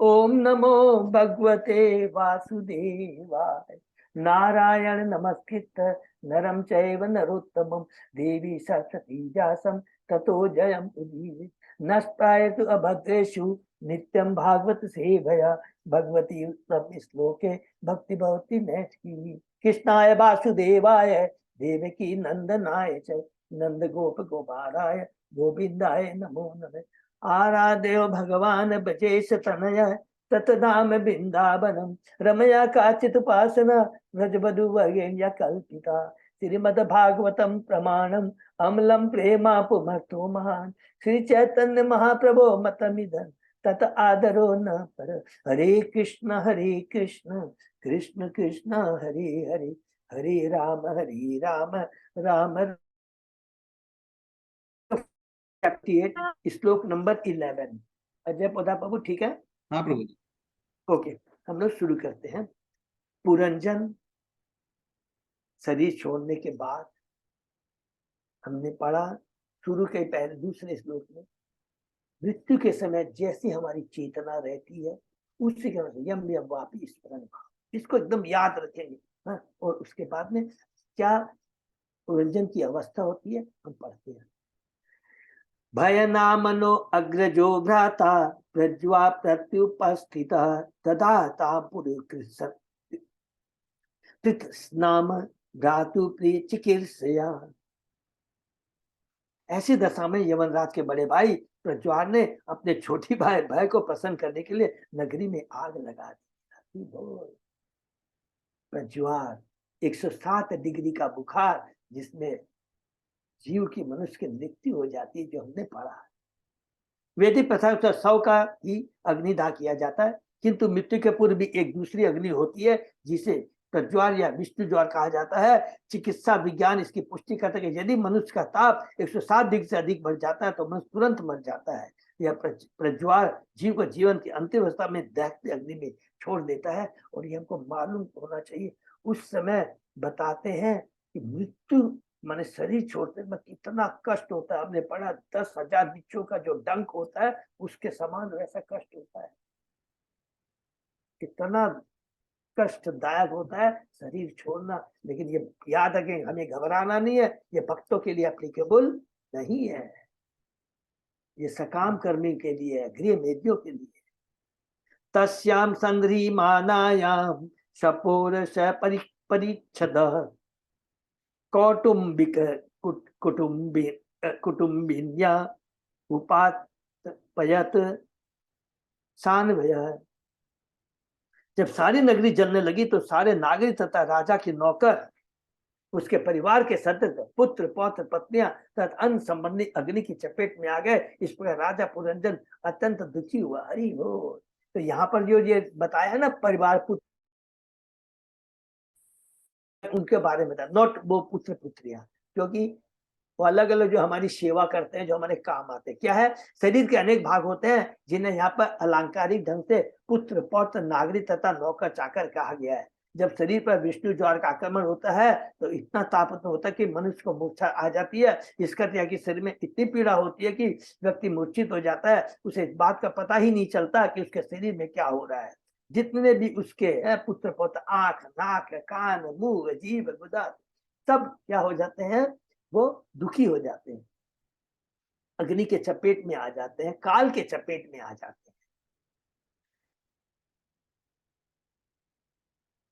ओम नमो भगवते वासुदेवाय। नारायण नमस्कृत नरम चैव नरोत्तमं देवी सरस्वती व्यासं ततो जयम् उदीरयेत्। नष्टायतु अभद्रेषु नित्यं भागवत सेवया, भगवती उत्तम श्लोके भक्ति भवति नैष्ठी। कृष्णाय वासुदेवाय देवकी नंदनाय च नंद गोप गोपालाय गोविंदाय नमो नमः। आराध्यो भगवान ब्रजेश तनय ततधाम वृंदावनम रमया काचित उपासना व्रजवधूवर्गेण्य कल्पिता। श्रीमद्भागवतम प्रमाणम अमलम प्रेमा पुमर्थो महान। श्री चैतन्य महाप्रभो मतमिदं तत आदरो न पर। हरे कृष्ण कृष्ण कृष्ण हरे हरे, हरे राम राम 58 श्लोक नंबर 11। अजय पौधा बाबू ठीक है? हाँ प्रभु जी। ओके, हम लोग शुरू करते हैं। पुरंजन शरीर छोड़ने के बाद हमने पढ़ा शुरू के पहले दूसरे श्लोक में, मृत्यु के समय जैसी हमारी चेतना रहती है, उसी के समय यम यम वापी स्मरण भाव, इसको एकदम याद रखेंगे। हाँ, और उसके बाद में क्या पुरंजन की अवस्था होती है हम पढ़ते हैं। भय नामनो अग्रजो भ्राता प्रज्वा प्रत्युपस्थित तदा नाम भ्रातु प्रिय चिकित्सया। ऐसी दशा में यमनराज के बड़े भाई प्रज्वाल ने अपने छोटी भाई भय को प्रसन्न करने के लिए नगरी में आग लगा दी। प्रज्वार 107 डिग्री का बुखार जिसमें जीव की मनुष्य की मृत्यु हो जाती है, जो हमने पढ़ा। वैदिक प्रथा से 100 का ही अग्निदाह किया जाता है, किंतु मृत्यु के पूर्व भी एक दूसरी अग्नि होती है जिसे प्रज्वार या विष्णु ज्वार कहा जाता है। चिकित्सा विज्ञान इसकी पुष्टि करता है कि यदि मनुष्य का ताप 107 डिग्री से अधिक बढ़ जाता है तो मनुष्य तुरंत मर जाता है। यह प्रज्वार जीव को जीवन की अंतिम अवस्था में दहकती अग्नि में छोड़ देता है, और ये हमको मालूम होना चाहिए। उस समय बताते हैं कि मृत्यु माने शरीर छोड़ते में कितना कष्ट होता है। हमने पढ़ा 10,000 बिच्छू का जो डंक होता है उसके समान वैसा कष्ट होता है। कितना कष्टदायक होता है शरीर छोड़ना। लेकिन ये याद रखें, हमें घबराना नहीं है, ये भक्तों के लिए एप्लीकेबल नहीं है, ये सकाम कर्मी के लिए है, गृह मेदियों के लिए। तस्याम संग्री मानायाम शपोर परिच्छद कौटुंबिक कुटुंबिन्या उपातपयत सान्वय। जब सारी नगरी जलने लगी तो सारे नागरिक तथा राजा के नौकर, उसके परिवार के सदस्य, पुत्र पौत्र पत्नियां तथा अन्य संबंधी अग्नि की चपेट में आ गए। इस प्रकार राजा पुरंजन अत्यंत दुखी हुआ। हरि बोल। तो यहाँ पर जो ये बताया है ना, परिवार पुत्र, उनके बारे में था, नॉट वो पुत्र पुत्रियां, क्योंकि वो अलग अलग जो हमारी सेवा करते हैं, जो हमारे काम आते हैं। क्या है, शरीर के अनेक भाग होते हैं जिन्हें यहाँ पर अलंकारिक ढंग से पुत्र पौत्र नागरिक तथा नौकर चाकर कहा गया है। जब शरीर पर विष्णु ज्वार का आक्रमण होता है तो इतना ताप होता है कि मनुष्य को मूर्छा आ जाती है। इसका क्या कि शरीर में इतनी पीड़ा होती है कि व्यक्ति मूर्छित हो जाता है, उसे इस बात का पता ही नहीं चलता कि उसके शरीर में क्या हो रहा है। जितने भी उसके पुत्र पौत्र, आंख नाक कान मुंह जीभ गुदा, सब क्या हो जाते हैं, वो दुखी हो जाते हैं, अग्नि के चपेट में आ जाते हैं, काल के चपेट में आ जाते हैं।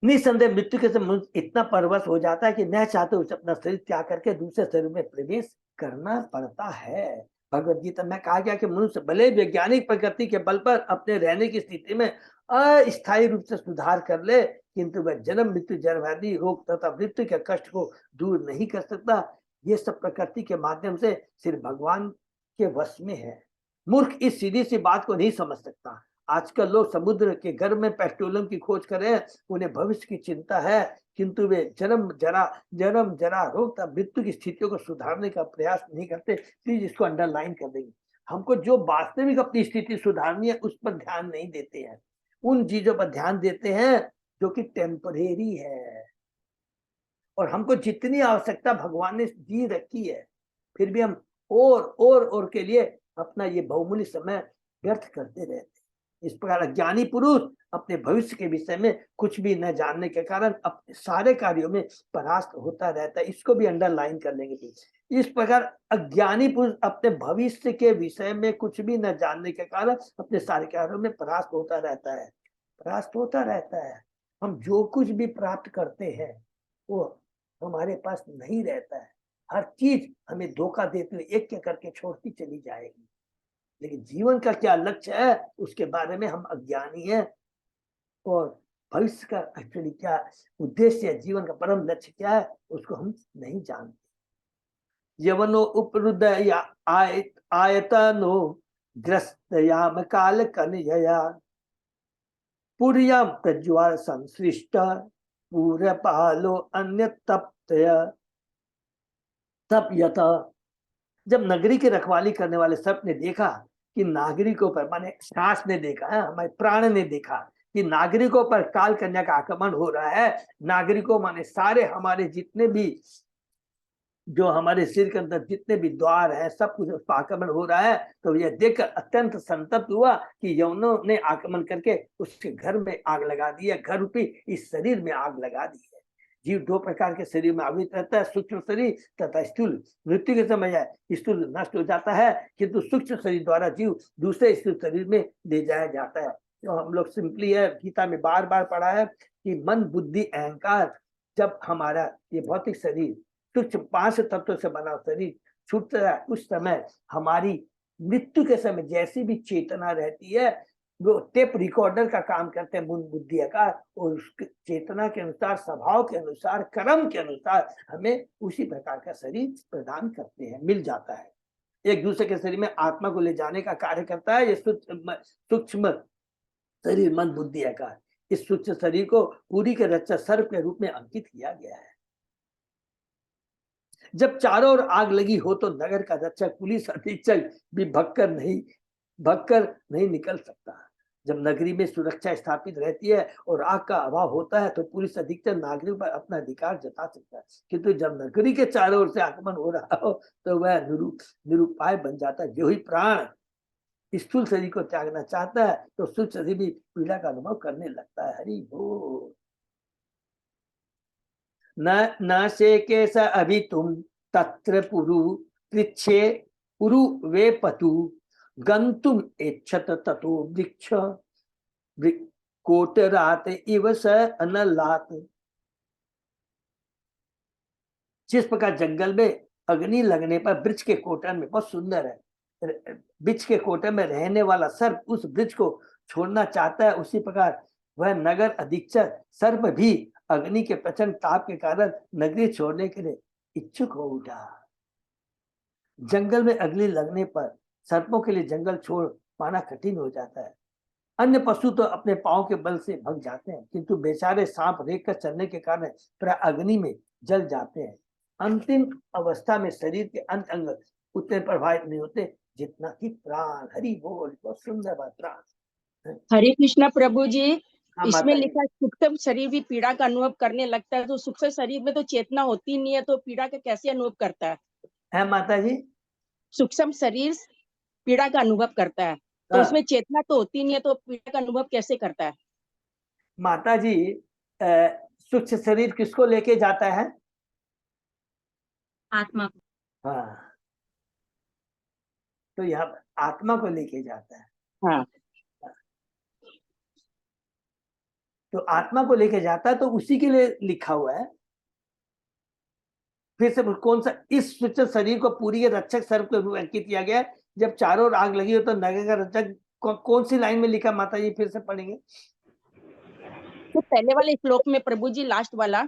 निसंदेह मृत्यु के समय इतना परवश हो जाता है कि न चाहते उसे अपना शरीर त्याग करके दूसरे शरीर में प्रवेश करना पड़ता है। भगवत गीता में कहा गया कि मनुष्य भले वैज्ञानिक प्रकृति के बल पर अपने रहने की स्थिति में अस्थायी रूप से सुधार कर ले, किंतु वह जन्म मृत्यु जन्म व्याधि रोग तथा मृत्यु के कष्ट को दूर नहीं कर सकता। ये सब प्रकृति के माध्यम से सिर्फ भगवान के वश में है। मूर्ख इस सीधी सी बात को नहीं समझ सकता। आजकल लोग समुद्र के गर्भ में पेट्रोलियम की खोज कर रहे हैं, उन्हें भविष्य की चिंता है, किंतु वे जन्म जरा रोग तथा मृत्यु की स्थितियों को सुधारने का प्रयास नहीं करते। प्लीज इसको अंडरलाइन कर देंगे। हमको जो वास्तविक अपनी स्थिति सुधारनी है उस पर ध्यान नहीं देते हैं, उन चीजों पर ध्यान देते हैं जो कि टेम्परेरी है। और हमको जितनी आवश्यकता भगवान ने दी रखी है, फिर भी हम और के लिए अपना ये बहुमूल्य समय व्यर्थ करते रहते हैं। इस प्रकार ज्ञानी पुरुष अपने भविष्य के विषय में कुछ भी न जानने के कारण अपने सारे कार्यों में परास्त होता रहता है। इसको भी अंडरलाइन कर लेंगे। इस प्रकार अज्ञानी पुरुष अपने भविष्य के विषय में कुछ भी न जानने के कारण अपने सारे कार्यों में परास्त होता रहता है। हम जो कुछ भी प्राप्त करते हैं वो हमारे पास नहीं रहता है। हर चीज हमें धोखा देते हुए एक एक करके छोड़ती चली जाएगी। लेकिन जीवन का क्या लक्ष्य है उसके बारे में हम अज्ञानी हैं, और भविष्य का एक्चुअली क्या उद्देश्य है, जीवन का परम लक्ष्य क्या है, उसको हम नहीं जानते। यवनो उपरुदय आयतनो ग्रस्तयाम काल कनयया पुर्याम प्रज्वाल संसृष्ट पूर्व पालो अन्य तप्तय तप यत। जब नगरी की रखवाली करने वाले सर्प ने देखा कि नागरिकों पर, माने सांस ने देखा है, हमारे प्राण ने देखा कि नागरिकों पर काल कन्या का आक्रमण हो रहा है। नागरिकों माने सारे हमारे जितने भी, जो हमारे सिर के अंदर जितने भी द्वार है, सब कुछ उस पर आक्रमण हो रहा है। तो यह देखकर अत्यंत संतप्त हुआ कि यवनों ने आक्रमण करके उसके घर में आग लगा दी है, घर रूपी इस शरीर में आग लगा दी है। जीव दो प्रकार के शरीर में आवृत रहता है, सूक्ष्म शरीर तथा स्थूल। मृत्यु के समय स्थूल नष्ट हो जाता है, किंतु सूक्ष्म शरीर द्वारा जीव दूसरे स्थूल शरीर में ले जाया जाता है। तो हम लोग सिंपली है, गीता में बार बार पढ़ा है कि मन बुद्धि अहंकार, जब हमारा ये भौतिक शरीर तुच्छ 5 तत्वों से बना शरीर छूटता है, उस समय हमारी मृत्यु के समय जैसी भी चेतना रहती है, वो टेप रिकॉर्डर का काम करते हैं मन बुद्धि आकार, और उसके चेतना के अनुसार, स्वभाव के अनुसार, कर्म के अनुसार हमें उसी प्रकार का शरीर प्रदान करते हैं, मिल जाता है। एक दूसरे के शरीर में आत्मा को ले जाने का कार्य करता है ये सूक्ष्म शरीर, मन बुद्धि आकार। इस सूक्ष्म शरीर को पूरी के रक्षा सर्प के रूप में अंकित किया गया है। जब चारों ओर आग लगी हो तो नगर का रक्षक पुलिस अधीक्षक भी भगकर नहीं निकल सकता। जब नगरी में सुरक्षा स्थापित रहती है और आग का अभाव होता है तो पुलिस अधीक्षक नागरिक पर अपना अधिकार जता सकता है, किंतु जब नगरी के चारों ओर से आक्रमण हो रहा हो तो वह निरुपाय बन जाता है। जो ही प्राण स्थूल शरीर को त्यागना चाहता है तो सूक्ष्म शरीर भी पीड़ा का अनुभव करने लगता है। हरि बोल। न से केस अभी तुम तत्र पृच्छे पुरु वे पतु गंतुम इच्छत ततो वृक्ष कोटरात इव स अनलात। जिस प्रकार जंगल में अग्नि लगने पर वृक्ष के कोटन में, बहुत सुंदर है, वृक्ष के कोटन में रहने वाला सर्प उस वृक्ष को छोड़ना चाहता है, उसी प्रकार वह नगर अधीक्षक सर्प भी अग्नि के प्रचंड ताप के कारण नगरी छोड़ने के लिए इच्छुक हो उठा। जंगल में अग्नि लगने पर सर्पों के लिए जंगल छोड़ पाना कठिन हो जाता है। अन्य पशु तो अपने पांव के बल से भग जाते हैं, किंतु बेचारे सांप रेत कर चलने के कारण प्राय अग्नि में जल जाते हैं। अंतिम अवस्था में शरीर के अंत अंग उतने प्रभावित नहीं होते जितना कि प्राण। हरि बोल। बहुत सुंदर बात। प्राण। हरे कृष्णा प्रभु जी, हाँ इसमें माता जी। लिखा है सूक्ष्म शरीर भी पीड़ा का अनुभव करने लगता है। तो सूक्ष्म शरीर में तो चेतना होती नहीं है, तो पीड़ा का कैसे अनुभव करता है? है माता जी। सूक्ष्म शरीर पीड़ा का अनुभव करता है तो उसमें चेतना तो होती नहीं है, तो पीड़ा का अनुभव कैसे करता है? माता जी, सूक्ष्म शरीर किसको लेके जाता है? आत्मा को। हाँ, तो यहाँ आत्मा को लेके जाता है। हाँ। तो आत्मा को लेके जाता है तो उसी के लिए लिखा हुआ है। फिर से कौन सा? इस सूक्ष्म शरीर को पूरी के रक्षक सर्प के रूप में अंकित किया गया है। जब चारों ओर आग लगी हो तो नगर का रक्षक कौन सी लाइन में लिखा माता जी? फिर से पढ़ेंगे तो पहले वाले श्लोक में प्रभु जी, लास्ट वाला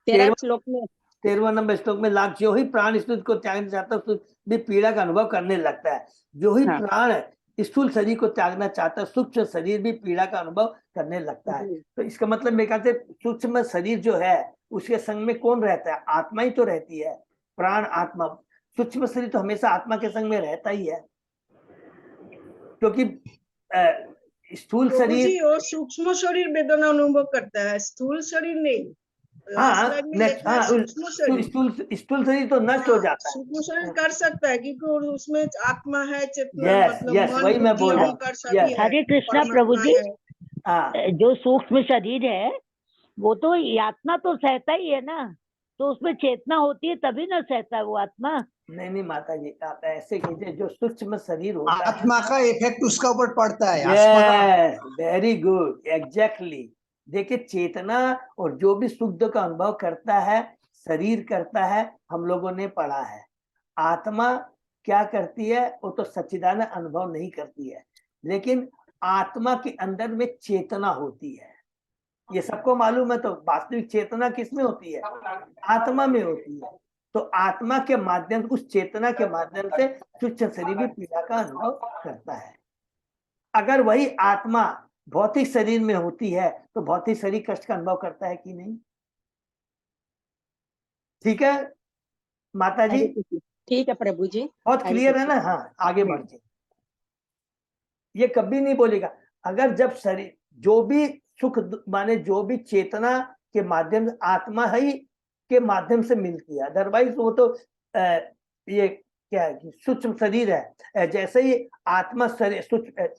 13 श्लोक में, 13वां नंबर श्लोक में, लाख जो ही प्राण स्थूल को त्यागना चाहता है भी पीड़ा का अनुभव करने लगता है। जो ही हाँ। प्राण स्थूल शरीर को त्यागना चाहता है सूक्ष्म शरीर भी पीड़ा का अनुभव करने लगता है। तो इसका मतलब मेरे ख्याल से सूक्ष्म शरीर जो है उसके संग में कौन रहता है? आत्मा ही तो रहती है। प्राण आत्मा, सूक्ष्म शरीर तो हमेशा आत्मा के संग में रहता ही है, क्योंकि स्थूल शरीर और सूक्ष्म शरीर वेदना अनुभव करता है, स्थूल शरीर नहीं। स्थूल शरीर तो नष्ट हो जाता है। सूक्ष्म शरीर कर सकता है क्योंकि उसमें आत्मा है, चेतना, यस मतलब यस, मन, वही मैं बुद्धि, बोल रहा अहंकार हूँ। सभी है। हरे कृष्णा प्रभु जी, हाँ, जो सूक्ष्म शरीर है वो तो यातना तो सहता ही है ना, तो उसमें चेतना होती है तभी ना सहता है वो आत्मा। नहीं माता जी, आप ऐसे कीजिए, जो सूक्ष्म शरीर होता है आत्मा का इफेक्ट उसका ऊपर पड़ता है। Yes, very good, exactly. देखिए, चेतना और जो भी सुख दुख का अनुभव करता है शरीर करता है, हम लोगों ने पढ़ा है। आत्मा क्या करती है? वो तो सच्चिदानंद अनुभव नहीं करती है, लेकिन आत्मा के अंदर में चेतना होती है। ये सबको मालूम है। तो वास्तविक चेतना किसमें होती है? आत्मा में होती है। तो आत्मा के माध्यम, उस चेतना के माध्यम से सूक्ष्म शरीर भी पीड़ा का अनुभव करता है। अगर वही आत्मा भौतिक शरीर में होती है तो भौतिक शरीर कष्ट का अनुभव करता है कि नहीं? ठीक है माता जी? ठीक है प्रभु जी, बहुत क्लियर है ना? हाँ, आगे बढ़ जाए। ये कभी नहीं बोलेगा। अगर जब शरीर जो भी सुख माने जो भी चेतना के माध्यम से, आत्मा ही के माध्यम से मिलती है, अदरवाइज वो तो ये क्या है कि सूक्ष्म शरीर है। जैसे ही आत्मा शरीर,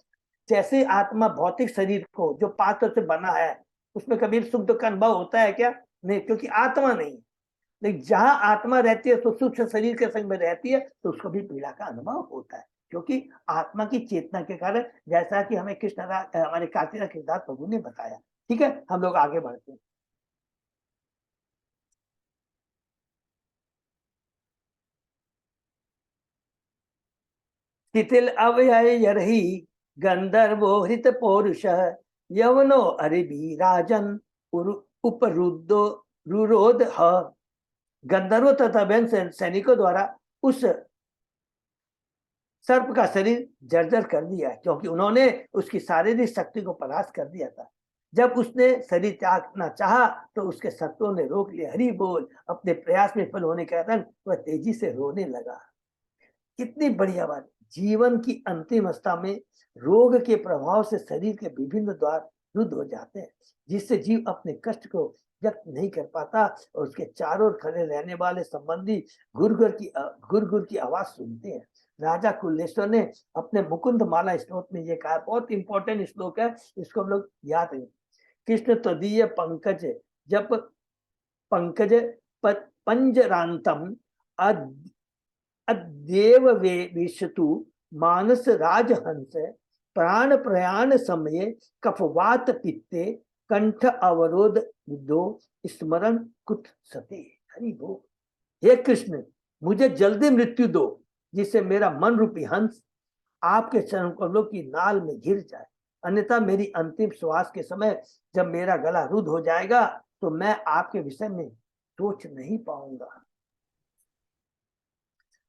जैसे आत्मा भौतिक शरीर को जो पात्र से बना है उसमें कभी सुख दुख का अनुभव होता है क्या? नहीं, क्योंकि आत्मा नहीं। लेकिन जहां आत्मा रहती है तो सूक्ष्म शरीर के संग में रहती है तो उसको भी पीड़ा का अनुभव होता है, क्योंकि आत्मा की चेतना के कारण, जैसा कि हमें हमारे कार्तिक कृष्णदास प्रभु ने बताया। ठीक है, हम लोग आगे बढ़ते हैं। तिथिल अवयही गंधर्वो हृत पौरुष यवनो अरिभी राजन उपरुद्धो रुरोध। गंधर्वों तथा वैन सैनिकों द्वारा उस सर्प का शरीर जर्जर कर दिया, क्योंकि उन्होंने उसकी शारीरिक शक्ति को परास्त कर दिया था। जब उसने शरीर त्यागना चाहा तो उसके शत्रुओं ने रोक लिया। हरि बोल। अपने प्रयास में विफल होने के कारण वह तेजी से रोने लगा। कितनी बढ़िया बात। जीवन की अंतिम अवस्था में रोग के प्रभाव से शरीर के विभिन्न द्वार रुद्ध हो जाते हैं, जिससे जीव अपने कष्ट को व्यक्त नहीं कर पाता और उसके चारों ओर खड़े रहने वाले संबंधी गुर की आवाज सुनते हैं। राजा कुलेश्वर ने अपने मुकुंद माला श्लोक में ये कहा, बहुत इंपॉर्टेंट श्लोक है, इसको हम लोग याद रखें। कृष्ण तदीय पंकज जब पंकज पंजरांतम अद्येव विशतु मानस राजहंस प्राण प्रयाण समय कफवात पित्ते कंठ अवरोध विदो स्मरण कुत सते। हरि बोल। हे कृष्ण, मुझे जल्दी मृत्यु दो, जिससे मेरा मन रूपी हंस आपके चरण कमलों की नाल में घिर जाए, अन्यथा मेरी अंतिम श्वास के समय जब मेरा गला रुद्ध हो जाएगा तो मैं आपके विषय में सोच नहीं पाऊंगा।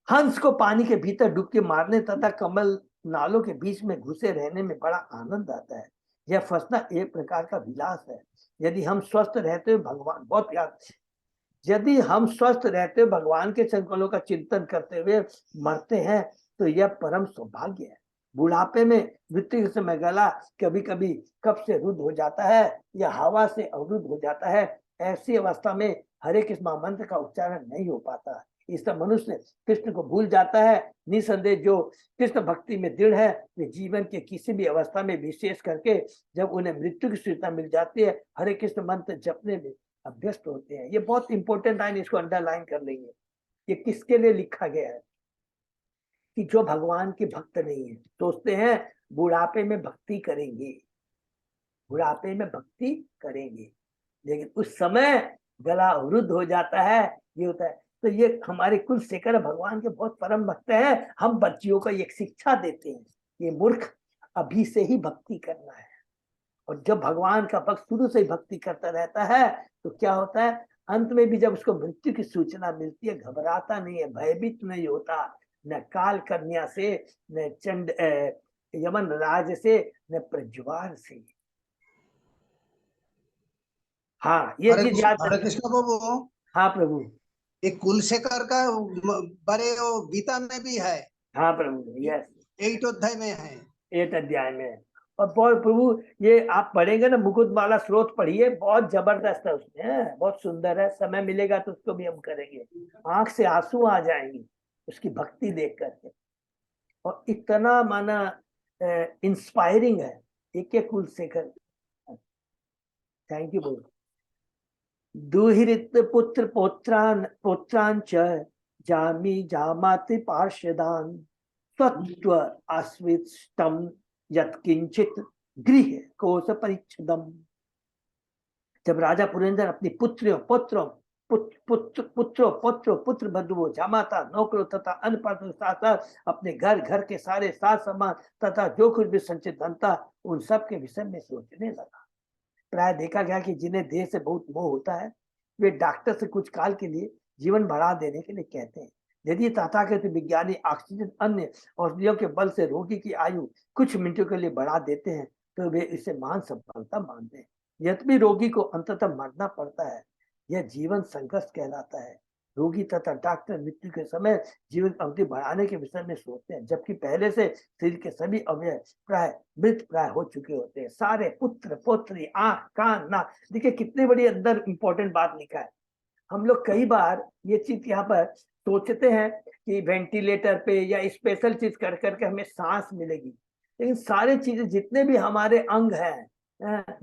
हंस को पानी के भीतर डुबकी मारने तथा कमल नालों के बीच में घुसे रहने में बड़ा आनंद आता है। यह फंसना एक प्रकार का विलास है। यदि हम स्वस्थ रहते हुए भगवान, बहुत याद, यदि हम स्वस्थ रहते हुए भगवान के चरणकमलों का चिंतन करते हुए मरते हैं तो यह परम सौभाग्य है। बुढ़ापे में मृत्यु के समय गला कभी कभी कफ से रुद्ध हो जाता है या हवा से अवरुद्ध हो जाता है। ऐसी अवस्था में हरे कृष्ण महामंत्र का उच्चारण नहीं हो पाता। इस तरह मनुष्य कृष्ण को भूल जाता है। निसंदेह जो कृष्ण भक्ति में दृढ़ है वे जीवन के किसी भी अवस्था में, विशेष करके जब उन्हें मृत्यु की सूचना मिल जाती है, हरे कृष्ण मंत्र जपने में अभ्यस्त होते हैं। ये बहुत इंपॉर्टेंट लाइन, इसको अंडरलाइन कर लेंगे। ये किसके लिए लिखा गया है? कि जो भगवान के भक्त नहीं है, सोचते हैं बुढ़ापे में भक्ति करेंगे, बुढ़ापे में भक्ति करेंगे, लेकिन उस समय गला अवरुद्ध हो जाता है। ये होता है। तो ये हमारे कुलशेखर भगवान के बहुत परम भक्त हैं। हम बच्चियों को एक शिक्षा देते हैं, ये मूर्ख, अभी से ही भक्ति करना है। और जब भगवान का भक्त शुरू से ही भक्ति करता रहता है तो क्या होता है, अंत में भी जब उसको मृत्यु की सूचना मिलती है, घबराता नहीं है, भयभीत नहीं होता, न काल कन्या से, न चंड यमन राज से, न प्रज्वार से। हाँ, ये चीज याद हरे रखना। कृष्ण प्रभु, हाँ प्रभु। एक कुलशेखर का बड़े वो गीता में भी है, हाँ प्रभु, यस, 8 अध्याय में है। 8 अध्याय में। और बहुत प्रभु, ये आप पढ़ेंगे ना, मुकुंद माला स्रोत पढ़िए, बहुत जबरदस्त है उसमें, बहुत सुंदर है। समय मिलेगा तो उसको भी हम करेंगे। आंख से आंसू आ जाएंगे उसकी भक्ति देख करके। और इतना माना इंस्पायरिंग है एक कुलशेखर। थैंक यू बोल। दुहिरित पुत्र पुत्रांच जामी जामाति पार्षदान तत्व आस्विष्टम यत्किंचित गृह कोश परिच्छदम। जब राजा पुरंदर अपनी पुत्र बंधुओं, जामाता, नौकरों तथा अन्य पात्रों के साथ अपने घर के सारे साथ सामान तथा जो कुछ भी संचित धन था, उन सब के विषय में सोचने लगा। प्राय देखा गया कि जिन्हें देह से बहुत मोह होता है वे डॉक्टर से कुछ काल के लिए जीवन बढ़ा देने के लिए कहते हैं। यदि तथाकथित विज्ञानी ऑक्सीजन अन्य औषधियों के बल से रोगी की आयु कुछ मिनटों के लिए बढ़ा देते हैं तो वे इसे महान सफलता मानते हैं। यद्यपि रोगी को अंततः मरना पड़ता है, यह जीवन संघर्ष कहलाता है। रोगी तथा डॉक्टर मृत्यु के समय जीवन अवधि बढ़ाने के विषय में सोचते हैं, जबकि पहले से शरीर के सभी अवयव प्राय मृत प्राय हो चुके होते हैं। सारे पुत्र पौत्री, आंख, कान, नाक। देखिए कितनी बड़ी अंदर इंपॉर्टेंट बात लिखा है। हम लोग कई बार ये चीज यहाँ पर सोचते हैं कि वेंटिलेटर पे या स्पेशल चीज कर करके हमें सांस मिलेगी, लेकिन सारे चीजें जितने भी हमारे अंग हैं,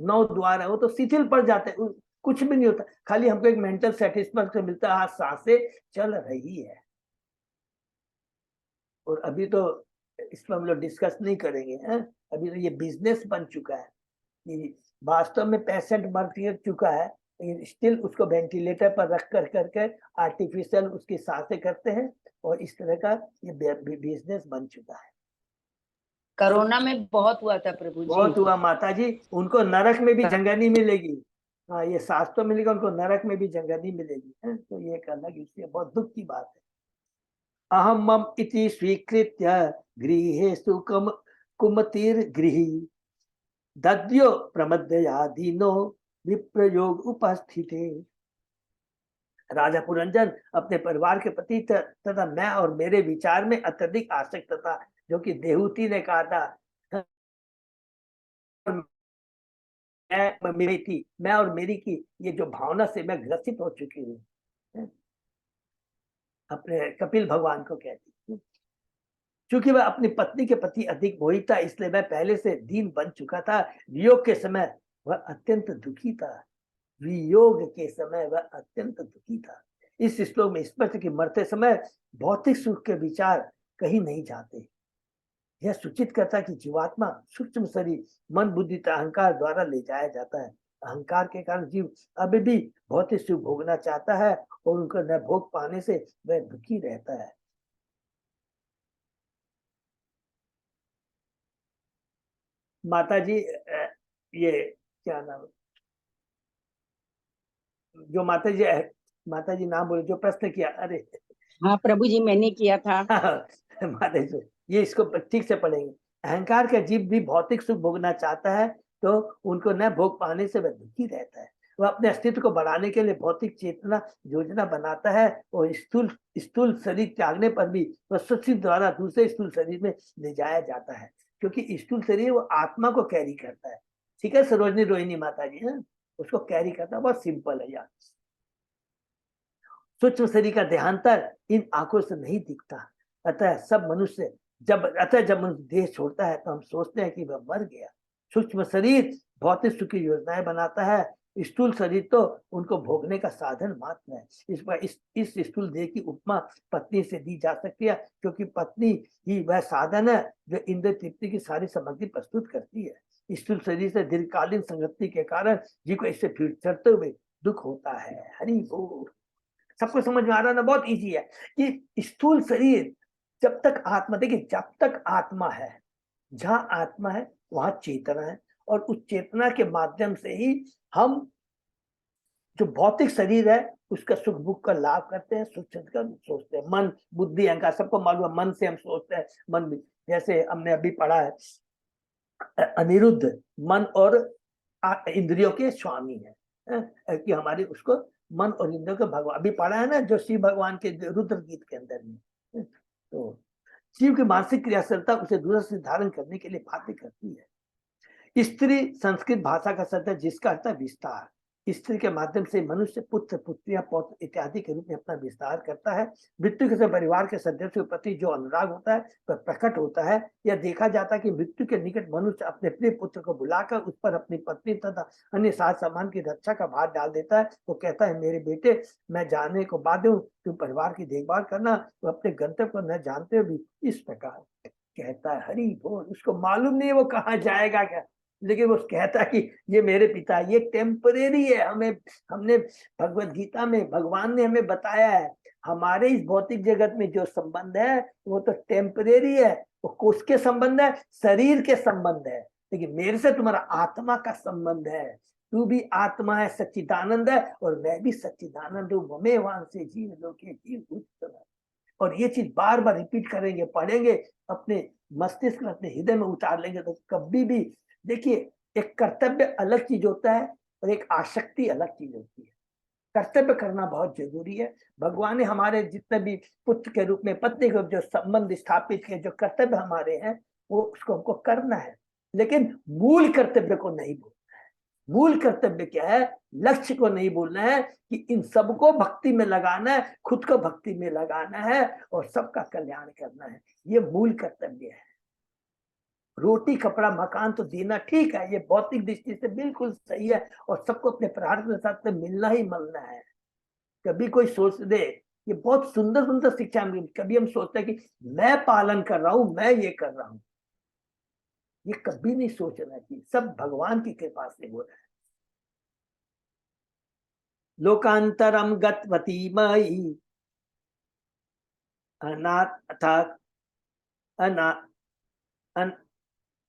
9 द्वार है, वो तो शिथिल पड़ जाते हैं, कुछ भी नहीं होता। खाली हमको एक मेंटल सेटिस्फैक्शन मिलता है, सांसें चल रही है। और अभी तो इस पर हम लोग डिस्कस नहीं करेंगे, अभी तो ये बिजनेस बन चुका है कि वास्तव में पेशेंट मर चुका है, लेकिन स्टिल उसको वेंटिलेटर पर रख कर करके आर्टिफिशियल उसकी सांसें करते हैं, और इस तरह का ये बिजनेस बन चुका है। कोरोना में बहुत हुआ था प्रभु जी। बहुत हुआ माता जी, उनको नरक में भी जगह नहीं मिलेगी। हाँ, ये सास तो मिलेगा, उनको नरक में भी जगह नहीं मिलेगी है? तो ये एक अलग, इसलिए बहुत दुख की बात है। अहम मम इति स्वीकृत्य गृहे सुकम कुमतिर गृही दद्यो प्रमदयादीनो विप्रयोग उपस्थिते। राजा पुरंजन अपने परिवार के प्रति तथा मैं और मेरे विचार में अत्यधिक आसक्त था, जो कि देहूती ने कहा था, मैं और मेरी की ये जो भावना से मैं ग्रसित हो चुकी हूँ, अपने कपिल भगवान को कहती हूँ। क्योंकि वह अपनी पत्नी के प्रति अधिक मोहित था, इसलिए मैं पहले से दीन बन चुका था। वियोग के समय वह अत्यंत दुखी था। वियोग के समय वह अत्यंत दुखी था। इस श्लोक में स्पष्ट कि मरते समय भौतिक सुख के विचार कहीं नहीं जाते। यह सूचित करता कि जीवात्मा सूक्ष्म शरीर मन बुद्धि अहंकार द्वारा ले जाया जाता है। अहंकार के कारण जीव अभी भी भौतिक सुख भोगना चाहता है और उनको न भोग पाने से वह दुखी रहता है। माता जी ये क्या नाम, जो माता जी नाम बोले, जो प्रश्न किया, अरे हाँ प्रभु जी, मैंने किया था। माता जी ये इसको ठीक से पढ़ेंगे। अहंकार का जीव भी भौतिक सुख भोगना चाहता है, तो उनको न भोग पाने से वह दुखी रहता है। वह अपने अस्तित्व को बढ़ाने के लिए भौतिक चेतना योजना बनाता है और स्थूल शरीर त्यागने पर भी वह स्वच्छी द्वारा दूसरे स्थूल शरीर में ले जाया जाता है, क्योंकि स्थूल शरीर वो आत्मा को कैरी करता है। ठीक है सरोजनी रोहिणी माता जी, है उसको कैरी करता है। बहुत सिंपल है यार। सूक्ष्म शरीर का देहांतर इन आंखों से नहीं दिखता। अतः जब मनुष्य देह छोड़ता है तो हम सोचते हैं कि वह मर गया। सूक्ष्म शरीर भौतिक सुख की योजनाएं बनाता है, स्थूल शरीर तो उनको भोगने का साधन मात्र है। इस स्थूल देह की उपमा पत्नी से दी जा सकती है, क्योंकि पत्नी ही वह साधन है जो इंद्र तृप्ति की सारी सामग्री प्रस्तुत करती है। स्थूल शरीर से दीर्घकालीन संगति के कारण जीव को इससे फिर चढ़ते हुए दुख होता है। हरि बोल। सबको समझ में आ रहा ना? बहुत इजी है कि स्थूल शरीर जब तक आत्मा, देखिए जब तक आत्मा है, जहां आत्मा है वहां चेतना है, और उस चेतना के माध्यम से ही हम जो भौतिक शरीर है उसका सुख भोग का लाभ करते हैं, सुख का सोचते हैं। मन बुद्धि अहंकार सबको मालूम है, मन से हम सोचते हैं। मन भी, जैसे हमने अभी पढ़ा है, अनिरुद्ध मन और इंद्रियों के स्वामी है, कि हमारे उसको मन और इंद्रियों के भगवान, अभी पढ़ा है ना जो शिव भगवान के रुद्र गीत के अंदर में। तो शिव की मानसिक क्रियाशीलता उसे दूरदर्शी धारण करने के लिए बाध्य करती है। स्त्री संस्कृत भाषा का शब्द है जिसका अर्थ है विस्तार। स्त्री के माध्यम से मनुष्य पुत्र पुत्रियां पौत्र इत्यादि के रूप में अपना विस्तार करता है। मृत्यु के परिवार के सदस्य के प्रति जो अनुराग होता है वह प्रकट होता है। यह देखा जाता है कि मृत्यु के निकट मनुष्य अपने प्रिय पुत्र को बुलाकर उस पर अपनी पत्नी तथा अन्य साथ सामान की रक्षा का भार डाल देता है। वो कहता है, मेरे बेटे मैं जाने को बाध्य हूँ, तुम परिवार की देखभाल करना। तो अपने गंतव्य को न जानते हुए भी इस प्रकार कहता है। हरि बोल। उसको मालूम नहीं है वो कहाँ जाएगा क्या, लेकिन वो कहता है कि ये मेरे पिता, ये टेम्परेरी है। हमने भगवत गीता में भगवान ने हमें बताया है, हमारे इस भौतिक जगत में जो संबंध है वो तो टेम्परेरी है। वो किसके संबंध है? शरीर के संबंध है। लेकिन मेरे से तुम्हारा आत्मा का संबंध है। तू भी आत्मा है, सच्चिदानंद है, और मैं भी सच्चिदानंद हूँ। ममेवान से जीव लोके जीव उत्तम। और ये चीज बार बार रिपीट करेंगे, पढ़ेंगे, अपने मस्तिष्क में अपने हृदय में उतार लेंगे, तो कभी भी देखिए, एक कर्तव्य अलग चीज होता है और एक आसक्ति अलग चीज होती है। कर्तव्य करना बहुत जरूरी है। भगवान ने हमारे जितने भी पुत्र के रूप में पत्नी के जो संबंध स्थापित किए, जो कर्तव्य हमारे हैं, वो उसको हमको करना है, लेकिन मूल कर्तव्य को नहीं भूलना है। मूल कर्तव्य क्या है? लक्ष्य को नहीं भूलना है कि इन सबको भक्ति में लगाना है, खुद को भक्ति में लगाना है और सबका कल्याण करना है। ये मूल कर्तव्य है। रोटी कपड़ा मकान तो देना ठीक है, ये भौतिक दृष्टि से बिल्कुल सही है, और सबको अपने प्रार्थ के साथ में मिलना ही मिलना है। कभी कोई सोच दे, ये बहुत सुंदर सुंदर शिक्षा मिली, कभी हम सोचते हैं कि मैं पालन कर रहा हूं, मैं ये कर रहा हूं, ये कभी नहीं सोचना चाहिए। सब भगवान की कृपा से हो रहा है। लोकांतरम गतवती मयि अनाथ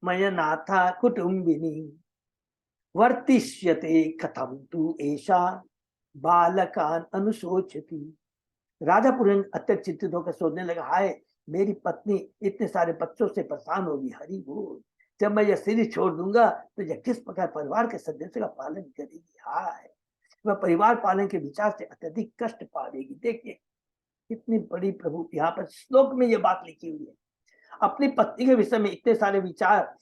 मयनाथा कुटुंबिनी वर्तिष्यते कथम तु एषा बालकान अनुशोचती। राजा पुरंजन अत्यंत चिंतित होकर सोचने लगा, हाय मेरी पत्नी इतने सारे बच्चों से परेशान होगी, हरि बोल, जब मैं यह शरीर छोड़ दूंगा तो यह किस प्रकार परिवार के सदस्यों का पालन करेगी। हाय वह परिवार पालन के विचार से अत्यधिक कष्ट पाएगी। देखिए कितनी बड़ी प्रभु यहाँ पर श्लोक में यह बात लिखी हुई है। अपनी पत्नी के विषय में इतने सारे विचार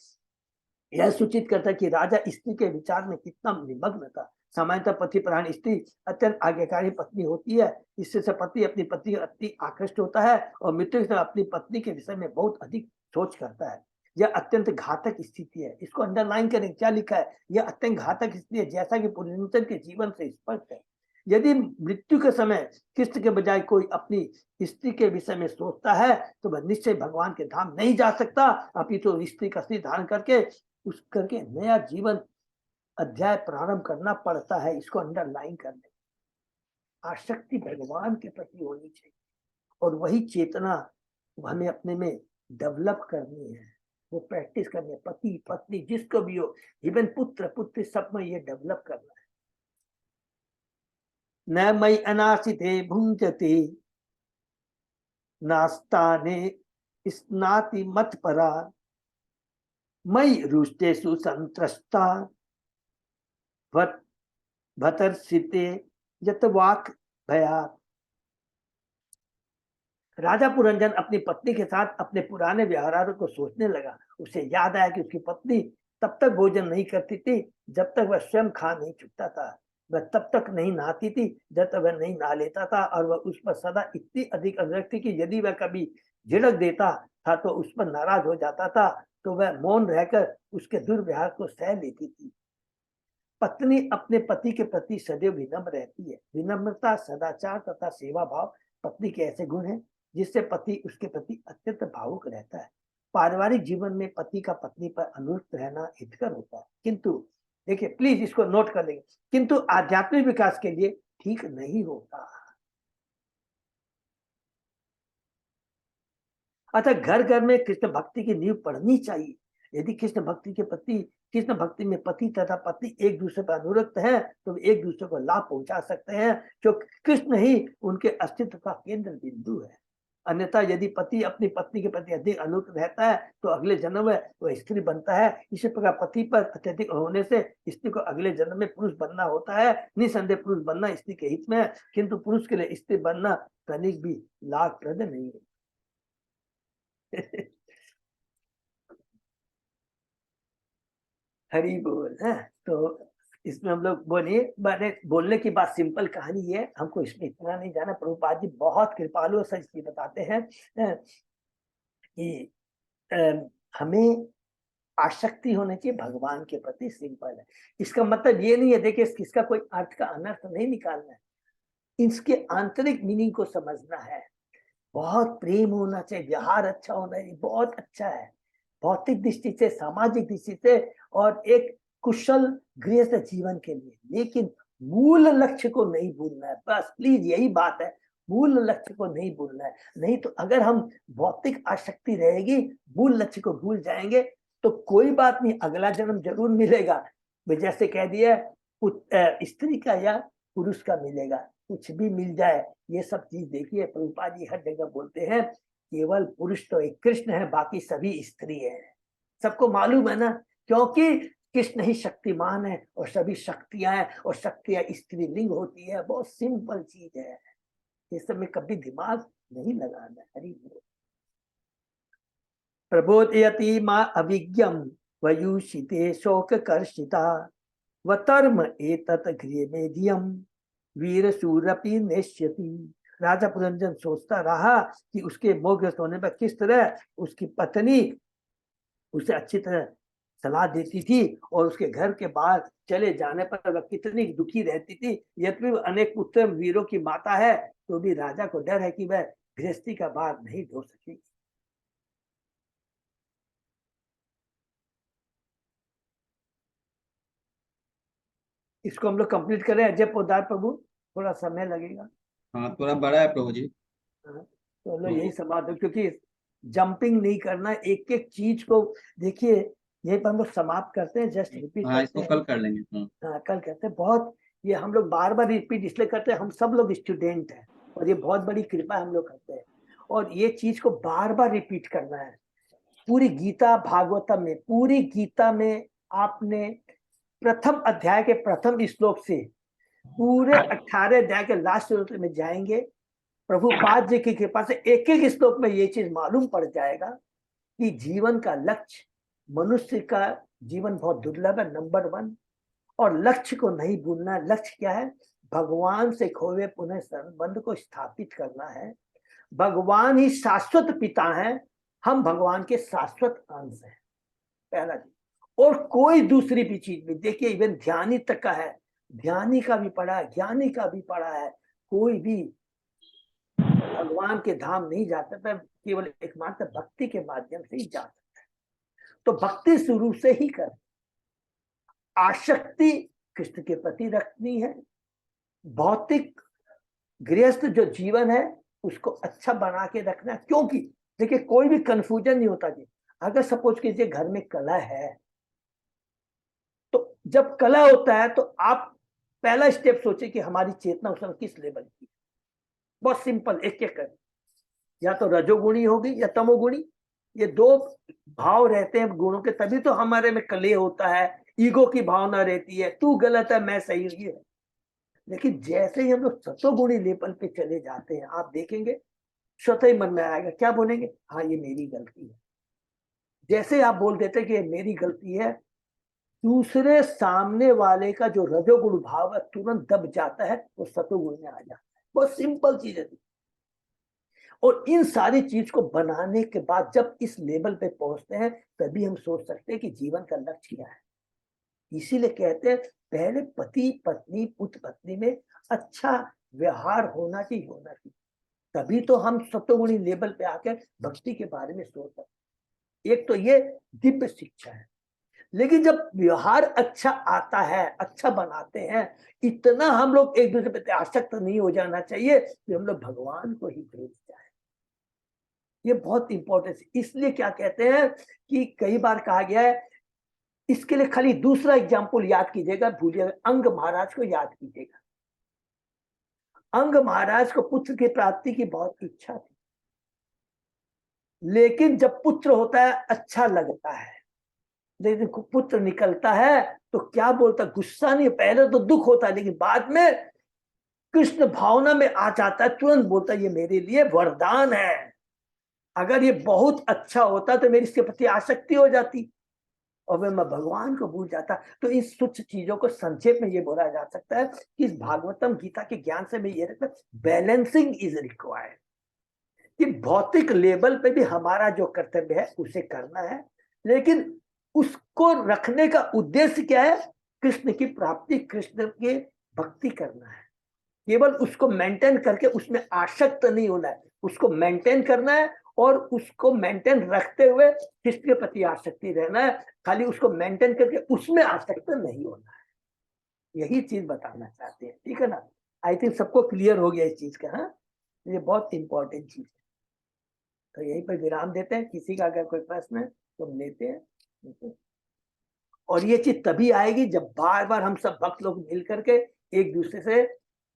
यह सूचित करता है कि राजा स्त्री के विचार में कितना निमग्न था। सामान्यतः पति प्रधान स्त्री अत्यंत आज्ञाकारी पत्नी होती है, इससे पति अपनी पत्नी अति आकृष्ट होता है और मृत्यु के समय अपनी पत्नी के विषय में बहुत अधिक सोच करता है। यह अत्यंत घातक स्थिति है। इसको अंडरलाइन करें, क्या लिखा है, यह अत्यंत घातक स्थिति है, जैसा कि पुरुषोत्तम के जीवन से स्पष्ट है। यदि मृत्यु के समय कृष्ण के बजाय कोई अपनी स्त्री के विषय में सोचता है तो वह निश्चय भगवान के धाम नहीं जा सकता, अपितु तो स्त्री का शरीर धारण करके उस करके नया जीवन अध्याय प्रारंभ करना पड़ता है। इसको अंडरलाइन कर ले। आसक्ति भगवान के प्रति होनी चाहिए और वही चेतना हमें अपने में डेवलप करनी है, वो प्रैक्टिस करनी है। पति पत्नी जिसको भी हो, इवन पुत्र पुत्री, सब में ये डेवलप करना है। न मई अनासिते भुंजते नास्ताने स्नाति मत परा मई रुष्टेषु संत्रस्ता भतर्षिते यतवाक भया। राजा पुरंजन अपनी पत्नी के साथ अपने पुराने व्यवहारों को सोचने लगा। उसे याद आया कि उसकी पत्नी तब तक भोजन नहीं करती थी जब तक वह स्वयं खा नहीं चुकता था। वह तब तक नहीं नहाती थी जब तक वह नहीं नहा लेता था और वह उस पर सदा इतनी अधिक अनुरक्त थी कि यदि वह कभी झिड़क देता था तो उस पर नाराज हो जाता था, तो वह मौन रहकर उसके दुर्व्यवहार को सह लेती थी। पत्नी अपने पति के प्रति सदैव विनम्र रहती है। विनम्रता, सदाचार तथा सेवा भाव पत्नी के ऐसे गुण हैं जिससे पति उसके प्रति अत्यंत भावुक रहता है। पारिवारिक जीवन में पति का पत्नी पर अनुरक्त रहना हितकर होता है, किंतु देखिए प्लीज इसको नोट कर लेंगे, किंतु आध्यात्मिक विकास के लिए ठीक नहीं होता। अतः घर घर में कृष्ण भक्ति की नींव पढ़नी चाहिए। यदि कृष्ण भक्ति में पति तथा पत्नी एक दूसरे पर अनुरक्त है तो एक दूसरे को लाभ पहुंचा सकते हैं, क्योंकि कृष्ण ही उनके अस्तित्व का केंद्र बिंदु है। अन्यथा यदि पति अपनी पत्नी के प्रति अधिक अनुरक्त रहता है तो अगले जन्म में वह स्त्री बनता है। इसी प्रकार पति पर अत्यधिक होने से स्त्री को अगले जन्म में पुरुष बनना होता है। निसंदेह पुरुष बनना स्त्री के हित में है, किंतु पुरुष के लिए स्त्री बनना तनिक भी लाभप्रद नहीं है। हरि बोल है। तो इसमें हम लोग बोलने की बात सिंपल कहानी है, हमको इसमें इतना नहीं जाना। प्रभुपाद जी बहुत कृपालु और सच बताते हैं कि हमें आसक्ति होने की भगवान के प्रति सिंपल है। इसका मतलब ये नहीं है, देखिए इसका कोई अर्थ का अनर्थ नहीं निकालना है, इसके आंतरिक मीनिंग को समझना है। बहुत प्रेम होना चाहिए, व्यवहार अच्छा होना चाहिए, बहुत अच्छा है भौतिक दृष्टि से, सामाजिक दृष्टि से और एक कुशल गृहस्थ जीवन के लिए, लेकिन मूल लक्ष्य को नहीं भूलना है। बस प्लीज यही बात है, मूल लक्ष्य को नहीं भूलना है। नहीं तो अगर हम भौतिक आसक्ति रहेगी, मूल लक्ष्य को भूल जाएंगे तो कोई बात नहीं, अगला जन्म जरूर मिलेगा। जैसे कह दिया स्त्री का या पुरुष का मिलेगा, कुछ भी मिल जाए। ये सब चीज देखिए प्रभुपाद जी हर जगह बोलते हैं, केवल पुरुष तो एक कृष्ण है, बाकी सभी स्त्री है। सबको मालूम है ना, क्योंकि कृष्ण ही शक्तिमान है और सभी शक्तियां हैं और शक्तियां स्त्रीलिंग होती है। बहुत सिंपल चीज है, ये सब में कभी दिमाग नहीं लगाना। हरि बोल। प्रबोधयति मां अभिज्ञम वयुषिते शोक कर्षिता वतर्म एतत् गृहमेधियम वीर शूरपि नेष्यति। राजा पुरंजन सोचता रहा कि उसके मोहग्रस्त होने पर किस तरह उसकी पत्नी उसे अच्छी तरह सलाह देती थी और उसके घर के बाहर चले जाने पर वह कितनी दुखी रहती थी। यद्यपि वह अनेक उत्तम वीरों की माता है तो भी राजा को डर है कि वह गृहस्थी का भार नहीं ढो सकेगी। इसको हम लोग कंप्लीट करें अजय पोदार प्रभु, थोड़ा समय लगेगा। हाँ थोड़ा बड़ा है प्रभु जी। तो हम लोग यही संवाद, क्योंकि जंपिंग नहीं करना, एक एक चीज को देखिए। यही पर हम लोग समाप्त करते हैं, जस्ट रिपीट हाँ, करते इसको हैं। कल कर लेंगे। हाँ, कल करते हैं। बहुत ये हम लोग बार बार रिपीट इसलिए करते हैं, हम सब लोग स्टूडेंट हैं और ये बहुत बड़ी कृपा हम लोग करते हैं, और ये चीज को बार बार रिपीट करना है। पूरी गीता भागवतम में, पूरी गीता में आपने प्रथम अध्याय के प्रथम श्लोक से पूरे 18 अध्याय के लास्ट श्लोक में जाएंगे, प्रभुपाद जी की कृपा से एक एक श्लोक में ये चीज मालूम पड़ जाएगा कि जीवन का लक्ष्य, मनुष्य का जीवन बहुत दुर्लभ है, नंबर 1, और लक्ष्य को नहीं भूलना। लक्ष्य क्या है? भगवान से खोए पुनः संबंध को स्थापित करना है। भगवान ही शाश्वत पिता है, हम भगवान के शाश्वत अंश हैं, पहला चीज। और कोई दूसरी भी चीज भी देखिए, इवन ध्यानी तक का है, ध्यानी का भी पढ़ा है, ज्ञानी का भी पढ़ा है, कोई भी भगवान के धाम नहीं जा सकता, केवल एकमात्र भक्ति के माध्यम से ही जा सकता है। तो भक्ति शुरू से ही कर, आसक्ति कृष्ण के प्रति रखनी है। भौतिक गृहस्थ जो जीवन है उसको अच्छा बना के रखना है, क्योंकि देखिए कोई भी कंफ्यूजन नहीं होता जी। अगर सपोज कीजिए घर में कला है, तो जब कला होता है तो आप पहला स्टेप सोचे कि हमारी चेतना उस समय किस लेवल की है। बहुत सिंपल, एक एक कर, या तो रजोगुणी होगी या तमोगुणी, ये दो भाव रहते हैं गुणों के, तभी तो हमारे में कले होता है, ईगो की भावना रहती है, तू गलत है मैं सही हूं। लेकिन जैसे ही हम लोग सतोगुणी लेवल पे चले जाते हैं, आप देखेंगे स्वतः ही मन में आएगा, क्या बोलेंगे? हाँ ये मेरी गलती है। जैसे आप बोल देते कि ये मेरी गलती है, दूसरे सामने वाले का जो रजोगुण भाव है तुरंत दब जाता है, वो सतोगुण में आ जाता है। बहुत सिंपल चीज है। और इन सारी चीज को बनाने के बाद जब इस लेवल पे पहुंचते हैं, तभी हम सोच सकते हैं कि जीवन का लक्ष्य क्या है। इसीलिए कहते हैं पहले पति पत्नी पुत्र पत्नी में अच्छा व्यवहार होना चाहिए, तभी तो हम सतोगुणी लेवल पे आकर भक्ति के बारे में सोच सकते। एक तो ये दिव्य शिक्षा है, लेकिन जब व्यवहार अच्छा आता है, अच्छा बनाते हैं, इतना हम लोग एक दूसरे पे आसक्त नहीं हो जाना चाहिए कि हम लोग भगवान को ही भूल जाए। ये बहुत इंपॉर्टेंट है। इसलिए क्या कहते हैं कि कई बार कहा गया है, इसके लिए खाली दूसरा एग्जाम्पल याद कीजिएगा, भूलिएगा, अंग महाराज को याद कीजिएगा। अंग महाराज को पुत्र की प्राप्ति की बहुत इच्छा थी, लेकिन जब पुत्र होता है अच्छा लगता है, लेकिन पुत्र निकलता है तो क्या बोलता? गुस्सा नहीं, पहले तो दुख होता है, लेकिन बाद में कृष्ण भावना में आ जाता है, तुरंत बोलता है ये मेरे लिए वरदान है। अगर ये बहुत अच्छा होता तो मेरी इसके प्रति आसक्ति हो जाती और मैं भगवान को भूल जाता। तो इस तुच्छ चीजों को संक्षेप में ये बोला जा सकता है कि इस भागवतम गीता के ज्ञान से मैं ये रहता, बैलेंसिंग इज रिक्वायर्ड, कि भौतिक लेवल पे भी हमारा जो कर्तव्य है उसे करना है, लेकिन उसको रखने का उद्देश्य क्या है? कृष्ण की प्राप्ति, कृष्ण की भक्ति करना है। केवल उसको मेंटेन करके उसमें आसक्त नहीं होना है, उसको मेंटेन करना है और उसको मेंटेन रखते हुए कृष्ण के प्रति आसक्ति रहना है। खाली उसको मेंटेन करके उसमें आसक्त नहीं होना है। यही चीज बताना चाहते हैं, ठीक है ना? आई थिंक सबको क्लियर हो गया इस चीज का। हाँ, ये बहुत इंपॉर्टेंट चीज है। तो यहीं पर विराम देते हैं। किसी का अगर कोई प्रश्न है तो हम लेते हैं। और ये चीज तभी आएगी जब बार बार हम सब भक्त लोग मिल करके एक दूसरे से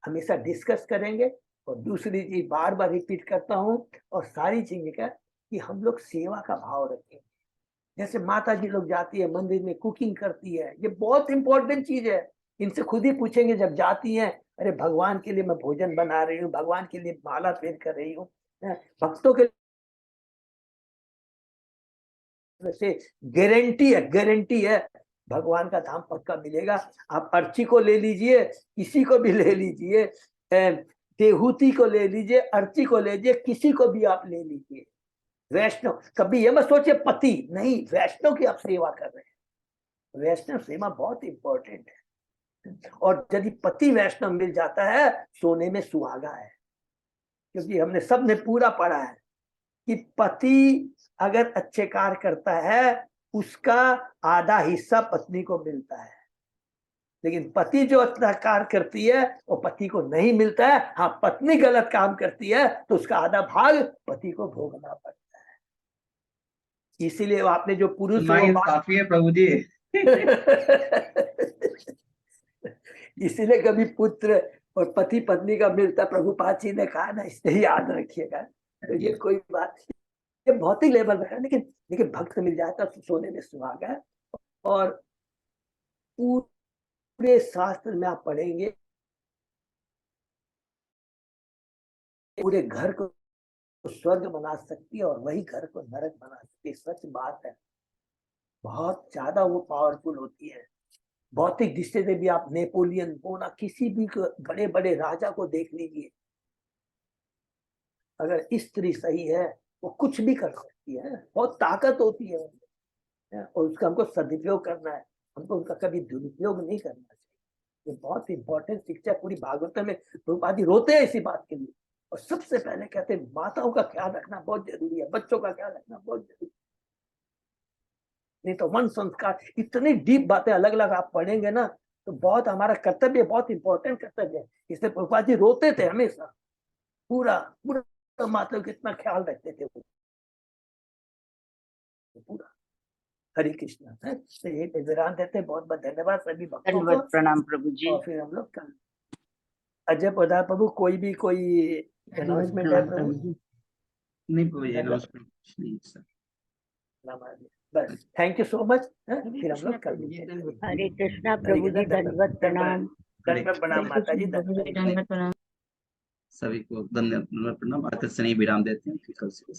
हमेशा डिस्कस करेंगे। और दूसरी चीज बार बार रिपीट करता हूँ, और सारी चीजें का कि हम लोग सेवा का भाव रखें। जैसे माता जी लोग जाती है मंदिर में, कुकिंग करती है, ये बहुत इंपॉर्टेंट चीज है। इनसे खुद ही पूछेंगे जब जाती हैं, अरे भगवान के लिए मैं भोजन बना रही हूँ, भगवान के लिए माला पहन कर रही हूँ, भक्तों के से गारंटी है भगवान का धाम पक्का मिलेगा। आप अर्ची को ले लीजिए, किसी को भी ले लीजिए, देहूती को ले लीजिए, अर्ची को ले लीजिए, किसी को भी आप ले लीजिए। वैष्णव, कभी ये मत सोचिए पति नहीं, वैष्णव की आप सेवा कर रहे हैं। वैष्णव सेवा बहुत इंपॉर्टेंट है। और यदि पति वैष्णव मिल जाता है, सोने में सुहागा है। क्योंकि हमने सबने पूरा पढ़ा है कि पति अगर अच्छे कार्य करता है, उसका आधा हिस्सा पत्नी को मिलता है। लेकिन पति जो अच्छा कार्य करती है वो पति को नहीं मिलता है। हाँ, पत्नी गलत काम करती है तो उसका आधा भाग पति को भोगना पड़ता है। इसीलिए आपने जो पुरुष सुनना ही काफी है प्रभु जी। इसीलिए कभी पुत्र और पति पत्नी का मिलता, प्रभुपाद जी ने कहा ना, इसे याद रखिएगा। तो ये कोई बात, ये भौतिक लेवल में है, लेकिन भक्त मिल जाता तो सोने में सुहागा है। और पूरे शास्त्र में आप पढ़ेंगे, पूरे घर को स्वर्ग बना सकती है और वही घर को नरक बना सकती है। सच बात है, बहुत ज्यादा वो पावरफुल होती है। भौतिक दृष्टि से भी आप नेपोलियन बोना किसी भी बड़े बड़े राजा को देख लीजिए, अगर स्त्री सही है वो कुछ भी कर सकती है, बहुत ताकत होती है उनमें, और उसका हमको सदुपयोग करना है, हमको उनका कभी दुरुपयोग नहीं करना चाहिए। ये बहुत इंपॉर्टेंट शिक्षा पूरी भागवत में। प्रभुपाद जी रोते हैं इसी बात के लिए, और सबसे पहले कहते हैं माताओं का ख्याल रखना बहुत जरूरी है, बच्चों का ख्याल रखना बहुत जरूरी है। नहीं तो वन संस्कार, इतनी डीप बातें अलग अलग आप पढ़ेंगे ना, तो बहुत हमारा कर्तव्य, बहुत इंपॉर्टेंट कर्तव्य है। इसलिए प्रभुपाद जी रोते थे हमेशा, पूरा पूरा माताओं का कितना ख्याल रखते थे वो पूरा। हरे कृष्णा है, तो ये विराम देते, बहुत बहुत धन्यवाद सभी भक्तों को। दंडवत प्रणाम प्रभु जी। और फिर हम लोग कल अजय प्रधान प्रभु, कोई भी कोई अनाउंसमेंट है प्रभु? नहीं प्रभु जी, announcement कुछ नहीं सर। बस थैंक यू सो मच। फिर हम लोग कल मिलते हैं। हरे कृष्णा प्रभु जी, दंडवत प्रणाम। दंडवत प्रणाम माता जी, दंडवत प्रणाम। सभी को धन्यवाद प्रणाम। आकर से नहीं विराम देते हैं, फिर कल से